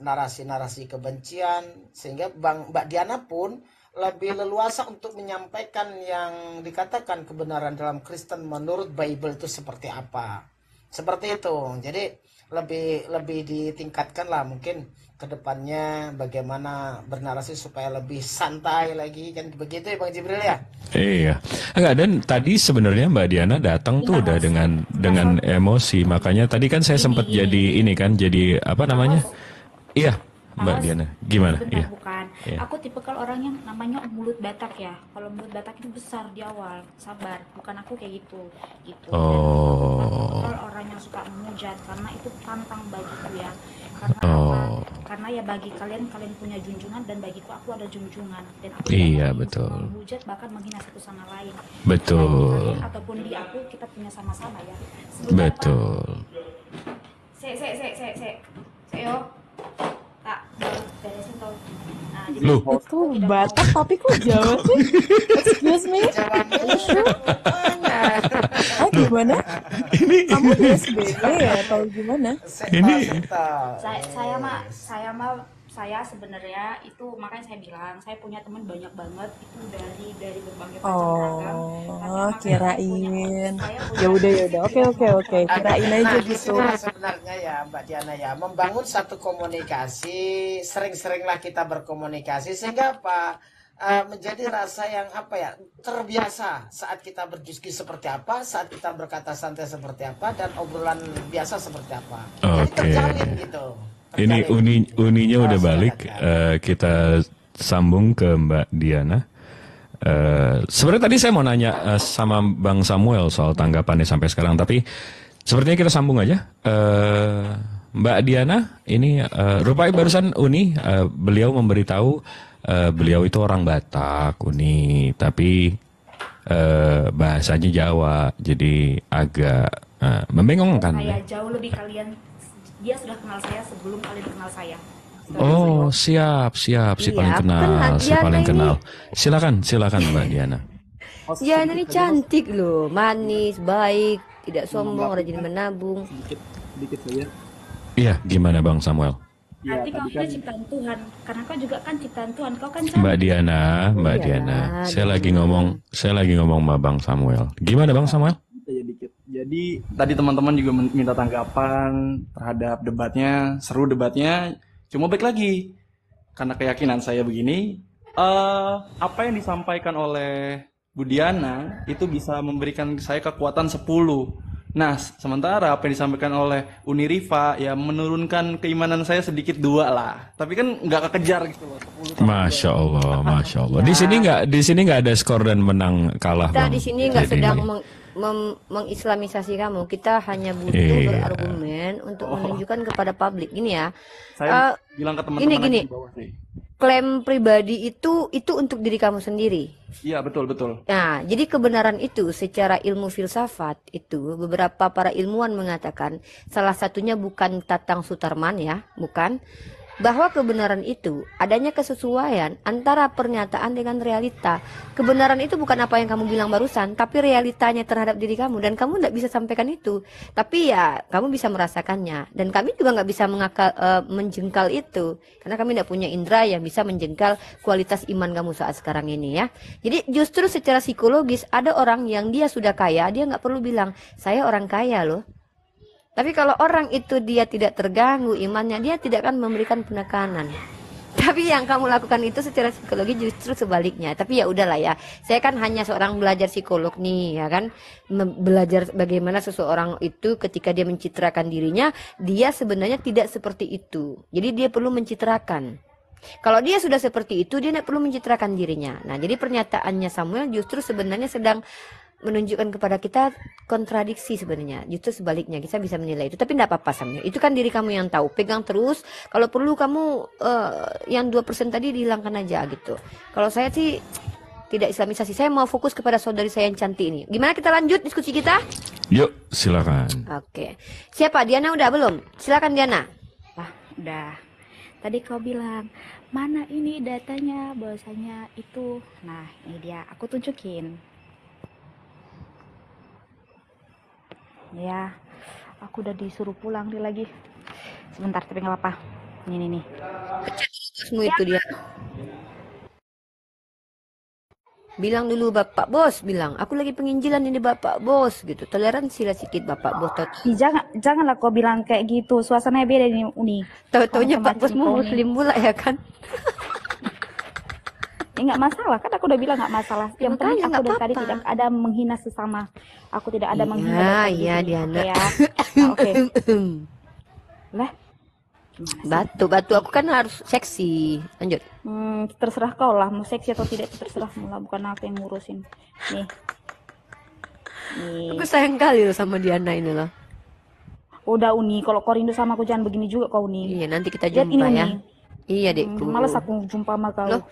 narasi-narasi kebencian, sehingga Mbak Diana pun lebih leluasa untuk menyampaikan yang dikatakan kebenaran dalam Kristen menurut Bible itu seperti apa. Seperti itu. Jadi lebih ditingkatkan lah mungkin ke depannya bagaimana bernarasi supaya lebih santai lagi, kan begitu ya Bang Jibril ya? Iya. Enggak, dan tadi sebenarnya Mbak Diana datang tuh udah dengan emosi. Makanya tadi kan saya sempat jadi ini kan, jadi apa namanya? Iya, Mbak Diana. Gimana? Sebentar, Iya. bukan. Iya. Aku tipikal orang yang namanya mulut Batak ya. Kalau mulut Batak itu besar di awal, sabar. Bukan aku kayak gitu. Gitu. Dan Oh. tipikal orang yang suka menghujat karena itu tantang bagiku ya. Karena Oh. apa? Karena ya bagi kalian punya junjungan dan bagiku aku ada junjungan dan aku Iya, tidak betul. mau menghujat bahkan menghina satu sama lain. Betul. Baik di kalian ataupun di aku kita punya sama-sama ya. Sebentar, Pak. Betul. Yo. Tak, baru beresin tau. Nah, jadi Loh. aku Itu tidak Batak tapi kok Jawa sih? Excuse me? Are you sure? Ah, gimana? Kamu di SBY ya atau gimana? Saya sebenarnya itu makanya saya bilang saya punya teman banyak banget itu dari berbagai macam ragam. Oh, kirain. Ya udah. Oke. Kirain aja gitu. Sebenarnya ya Mbak Diana ya, membangun satu komunikasi, sering-seringlah kita berkomunikasi sehingga apa, menjadi rasa yang apa ya, terbiasa saat kita berdiskusi seperti apa, saat kita berkata santai seperti apa, dan obrolan biasa seperti apa. Jadi Oke. terjalin gitu. Ini uninya udah balik. Kita sambung ke Mbak Diana. Sebenarnya tadi saya mau nanya sama Bang Samuel soal tanggapannya sampai sekarang, tapi sepertinya kita sambung aja. Mbak Diana, ini rupanya barusan Uni beliau memberitahu beliau itu orang Batak, Uni, tapi bahasanya Jawa, jadi agak membingungkan. Saya jauh lebih dia sudah kenal saya sebelum kalian kenal saya. Oh, siap. Si paling Iya, kenal, kenal si Diana paling ini. kenal. Silakan Mbak Diana. Diana ini cantik loh, manis, baik, tidak sombong, rajin menabung. Sedikit saja. Iya, gimana Bang Samuel? Nanti kau tadi juga ciptaan Tuhan, karena kau juga kan ciptaan Tuhan, kau kan cantik. Mbak Diana. Iya, Saya lagi ngomong sama Bang Samuel. Gimana Bang Samuel? dikit. Jadi tadi teman-teman juga minta tanggapan terhadap debatnya, seru debatnya. Cuma baik lagi, karena keyakinan saya begini, apa yang disampaikan oleh Bu Diana itu bisa memberikan saya kekuatan 10. Nah, sementara apa yang disampaikan oleh Uni Rifa ya menurunkan keimanan saya sedikit 2 lah. Tapi kan nggak kekejar gitu loh. 10 Masya Allah. Di sini nggak ada skor dan menang kalah Kita Bang. di sini nggak Jadi- sedang mengislamisasi kamu. Kita hanya butuh Iya. berargumen untuk menunjukkan kepada publik. Gini ya, Saya bilang ke teman-teman gini. di bawah sih. klaim pribadi itu untuk diri kamu sendiri. Iya, betul. Nah, jadi kebenaran itu secara ilmu filsafat itu beberapa para ilmuwan mengatakan salah satunya bukan Tatang Sutarman ya, bukan, bahwa kebenaran itu adanya kesesuaian antara pernyataan dengan realita. Kebenaran itu bukan apa yang kamu bilang barusan, tapi realitanya terhadap diri kamu, dan kamu tidak bisa sampaikan itu. Tapi ya kamu bisa merasakannya, dan kami juga nggak bisa menjengkal itu, karena kami tidak punya indera yang bisa menjengkal kualitas iman kamu saat sekarang ini ya. Jadi justru secara psikologis ada orang yang dia sudah kaya, dia nggak perlu bilang saya orang kaya loh. Tapi kalau orang itu dia tidak terganggu imannya, dia tidak akan memberikan penekanan. Tapi yang kamu lakukan itu secara psikologi justru sebaliknya. Tapi ya udahlah ya. Saya kan hanya seorang belajar psikolog nih, ya kan. Belajar bagaimana seseorang itu ketika dia mencitrakan dirinya, dia sebenarnya tidak seperti itu. Jadi dia perlu mencitrakan. Kalau dia sudah seperti itu, dia tidak perlu mencitrakan dirinya. Nah, jadi pernyataannya Samuel justru sebenarnya sedang menunjukkan kepada kita kontradiksi sebenarnya. Justru sebaliknya, kita bisa menilai itu. Tapi tidak apa-apa Samuel, itu kan diri kamu yang tahu. Pegang terus, kalau perlu kamu yang 2% tadi dihilangkan aja gitu. Kalau saya sih tidak islamisasi, saya mau fokus kepada saudari saya yang cantik ini. Gimana kita lanjut diskusi kita? Yuk, silakan. Oke. Siapa? Diana udah belum? Silakan Diana. Wah, udah. Tadi kau bilang, mana ini datanya bahwasanya itu. Nah, ini dia, aku tunjukin. Ya, aku udah disuruh pulang nih lagi. Sebentar, tapi nggak apa-apa. Nih. Bosmu itu dia. Bilang dulu Bapak Bos, bilang, aku lagi penginjilan ini Bapak Bos, gitu. Toleransi lah sedikit Bapak Bos. Janganlah kau bilang kayak gitu. Suasananya beda nih, Uni. Tahu-taunya Sama Pak Bosmu kau nih. muslim pula ya kan? Ya nggak masalah, kan aku udah bilang nggak masalah. Yang Makanya penting aku nggak dari tadi apa-apa. tidak ada menghina sesama. Aku tidak ada menghina. Iya, dari iya tadi. Diana. Oke ya. Nah, oke. Lah, gimana sih? Batu aku kan harus seksi. Lanjut. Terserah kau lah, mau seksi atau tidak itu terserahmu lah, bukan aku yang ngurusin. Nih. Aku sayang kali loh sama Diana ini loh. Udah Uni, kalau kau rindu sama aku jangan begini juga kau Uni. Iya, nanti kita Lihat ini jumpa Uni. ya. Iya, Dekku. Malas aku jumpa sama kau. Loh,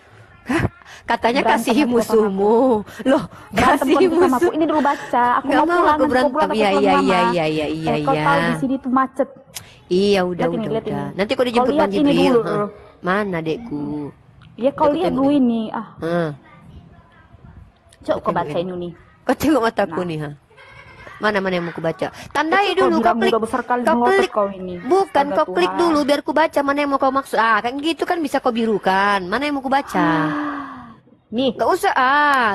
katanya Berantem kasihi aku sama musuhmu. Loh, Berantem kasihi kau sama aku. musuh. Ini dulu baca. Aku Nggak mau mau pulang, aku nanti kau berantem. pulang, aku Iya, pulang iya, lama. iya, Kau tahu iya. di sini tuh macet. Iya, udah. Lihat ini. Nanti kau dijemput Kau lihat Bang ini Jibril. dulu. Hah. Mana, Dekku? Ya kau Udah lihat ketemu gue nih. ini. Hah. Coba kau Ketemu baca ini. ini Uni. Kau tengok mataku Nah. nih, ha. Mana yang mau ku baca? Tandai Kau dulu, bilang kau klik. udah besar kali Kau ngotot klik. kau ini. Bukan, Astaga kau klik Tuhan. dulu biar ku baca mana yang mau kau maksud. Ah, kan gitu kan bisa kau birukan. Mana yang mau ku baca? Nih, Gak usah,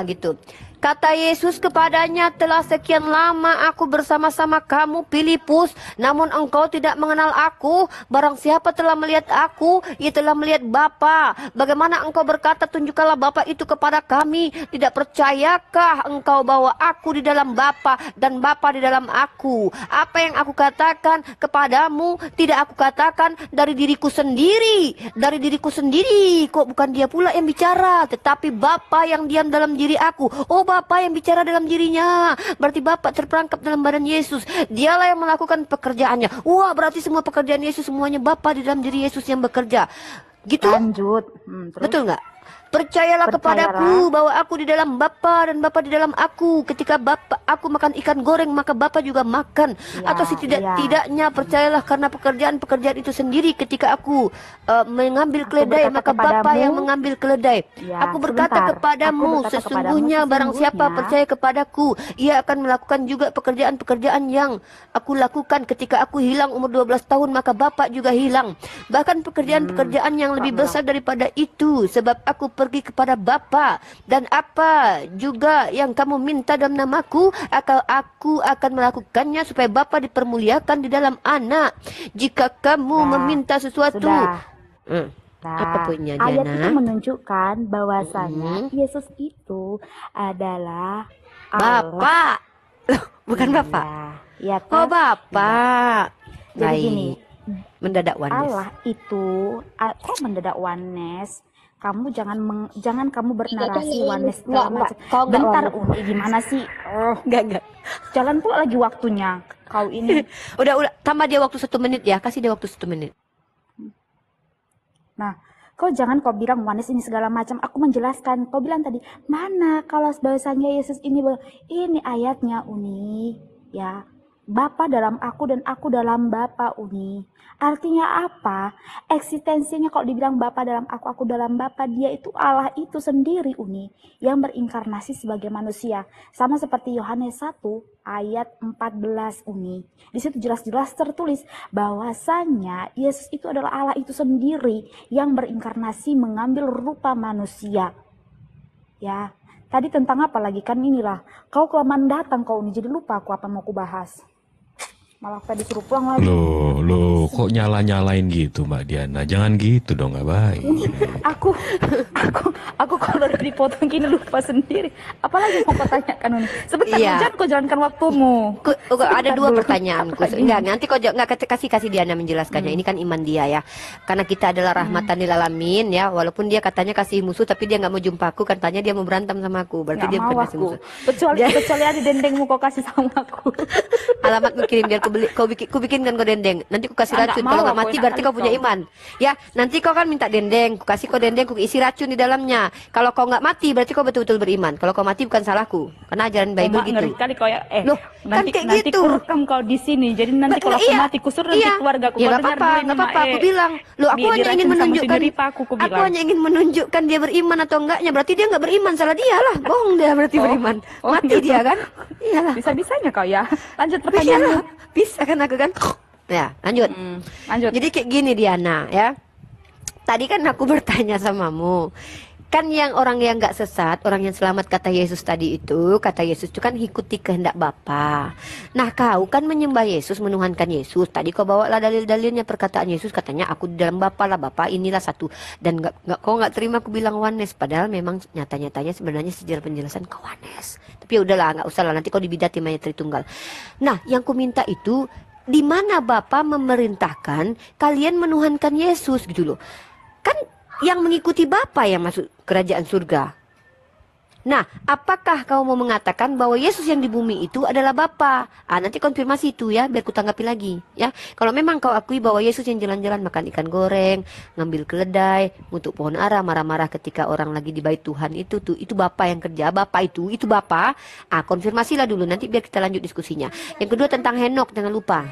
gitu. Kata Yesus kepadanya, telah sekian lama aku bersama-sama kamu, Filipus, namun engkau tidak mengenal aku. Barang siapa telah melihat aku, ia telah melihat Bapa. Bagaimana engkau berkata, tunjukkanlah Bapa itu kepada kami? Tidak percayakah engkau bahwa aku di dalam Bapa dan Bapa di dalam aku? Apa yang aku katakan kepadamu, tidak aku katakan dari diriku sendiri. Dari diriku sendiri, kok bukan dia pula yang bicara, tetapi Bapa yang diam dalam diri aku. Oh, Bapa yang bicara dalam dirinya. Berarti Bapa terperangkap dalam badan Yesus. Dialah yang melakukan pekerjaannya. Wah, berarti semua pekerjaan Yesus semuanya Bapa di dalam diri Yesus yang bekerja. Gitu? lanjut. Terus Betul nggak? Percayalah kepadaku bahwa aku di dalam Bapa dan Bapa di dalam aku. Ketika aku makan ikan goreng, maka Bapa juga makan. Ya, Atau tidaknya percayalah karena pekerjaan itu sendiri. Ketika aku mengambil keledai, berkata maka Bapa kepadamu, yang mengambil keledai. Ya, Aku berkata sebentar. kepadamu, Aku berkata sesungguhnya kepadamu, barang siapa sesungguhnya percaya kepadaku, ia akan melakukan juga pekerjaan-pekerjaan yang aku lakukan. Ketika aku hilang umur 12 tahun, maka Bapa juga hilang. Bahkan pekerjaan-pekerjaan yang lebih besar daripada itu, sebab aku pergi kepada Bapa, dan apa juga yang kamu minta dalam namaku, aku akan melakukannya supaya Bapa dipermuliakan di dalam Anak. Jika kamu meminta sesuatu, sudah. apa poinnya, Ayat Diana? itu menunjukkan bahwasanya Yesus itu adalah Allah. Bapak, loh, bukan Bapak. Ya, Oh, Bapak. Jadi Baik. gini, Mendadak wanis. Allah itu kok mendadak oneness. Kamu jangan kamu bernarasi oneness segala macam. Bentar Uni, gimana sih? Enggak. Jalan pula lagi waktunya. Kau ini. Udah, tambah dia waktu 1 menit ya. Kasih dia waktu 1 menit. Nah, kau jangan bilang oneness ini segala macam. Aku menjelaskan. Kau bilang tadi, mana kalau bahwasanya Yesus ini ayatnya Uni, ya. Bapa dalam aku dan aku dalam Bapa Uni. Artinya apa? Eksistensinya kalau dibilang Bapa dalam aku dalam Bapa, dia itu Allah itu sendiri Uni, yang berinkarnasi sebagai manusia. Sama seperti Yohanes 1 ayat 14 Uni. Di situ jelas-jelas tertulis bahwasanya Yesus itu adalah Allah itu sendiri yang berinkarnasi mengambil rupa manusia. Ya, tadi tentang apa lagi kan inilah. Kau kelamaan datang kau Uni, jadi lupa aku apa mau aku bahas. Malah tadi disuruh pulang lagi. Loh, kok nyala-nyalain gitu Mbak Diana? Jangan gitu dong, nggak baik. Aku kalau udah dipotong gini lupa sendiri. Apalagi mau kau tanyakan Uni? Sebentar, Iya. jangan kau jalankan waktumu. Ada 2 dulu. pertanyaanku. Apa lagi? Enggak, nanti kau nggak kasih Diana menjelaskannya. Ini kan iman dia ya. Karena kita adalah rahmatan lil alamin ya. Walaupun dia katanya kasih musuh, tapi dia nggak mau jumpa aku. Katanya dia mau berantem sama aku. Berarti Nggak dia bukan mau kasih aku. musuh. Kecuali ada dendengmu kau kasih sama aku. Alamatmu kirim biar ku Kau bikinkan kau dendeng. Nanti kau kasih Nggak racun. mau Kalau nggak aku, mati enak berarti kali kau punya kau. iman. Ya, nanti kau kan minta dendeng. Kau kasih kau dendeng, kau isi racun di dalamnya. Kalau kau nggak mati berarti kau betul-betul beriman. Kalau kau mati bukan salahku. Karena ajaran Bible Mak gitu. ngeri kali kau ya. Loh, kan nanti kayak nanti gitu. kurekam kau di sini. Jadi nanti kalau aku Iya, mati kusur nanti iya. keluarga aku Ya kau nggak dengar apa-apa, dulu ini, nggak Mak, apa-apa. Aku bilang, loh aku hanya ingin menunjukkan. Aku Aku bilang. hanya ingin menunjukkan dia beriman atau enggaknya. Berarti dia nggak beriman, salah dia lah. Bohong dia berarti beriman. Mati gitu. dia kan? Iyalah. Bisa-bisanya kau ya. Lanjut Iyalah. pertanyaanmu. Bisa kan aku kan? Ya, lanjut. Lanjut. Jadi kayak gini Diana ya. Tadi kan aku bertanya samamu. Kan yang orang yang nggak sesat, orang yang selamat kata Yesus tadi itu, kata Yesus itu kan ikuti kehendak Bapa. Nah kau kan menyembah Yesus, menuhankan Yesus. Tadi kau bawa lah dalil-dalilnya perkataan Yesus, katanya aku di dalam Bapa lah, Bapa inilah satu. Dan kau nggak terima aku bilang oneness, padahal memang nyata-nyatanya sebenarnya sejarah penjelasan kau oneness. Tapi ya udahlah, nggak usah lah, nanti kau dibidati sama Tritunggal. Nah yang ku minta itu, di mana Bapa memerintahkan kalian menuhankan Yesus gitu loh. Kan yang mengikuti Bapa yang masuk kerajaan surga. Nah, apakah kau mau mengatakan bahwa Yesus yang di bumi itu adalah Bapa? Nanti konfirmasi itu ya, biar ku tanggapi lagi ya. Kalau memang kau akui bahwa Yesus yang jalan-jalan makan ikan goreng, ngambil keledai, ngutuk pohon ara, marah-marah ketika orang lagi di bait Tuhan itu Bapa yang kerja, Bapa itu Bapa. Konfirmasilah dulu nanti biar kita lanjut diskusinya. Yang kedua tentang Henok, jangan lupa.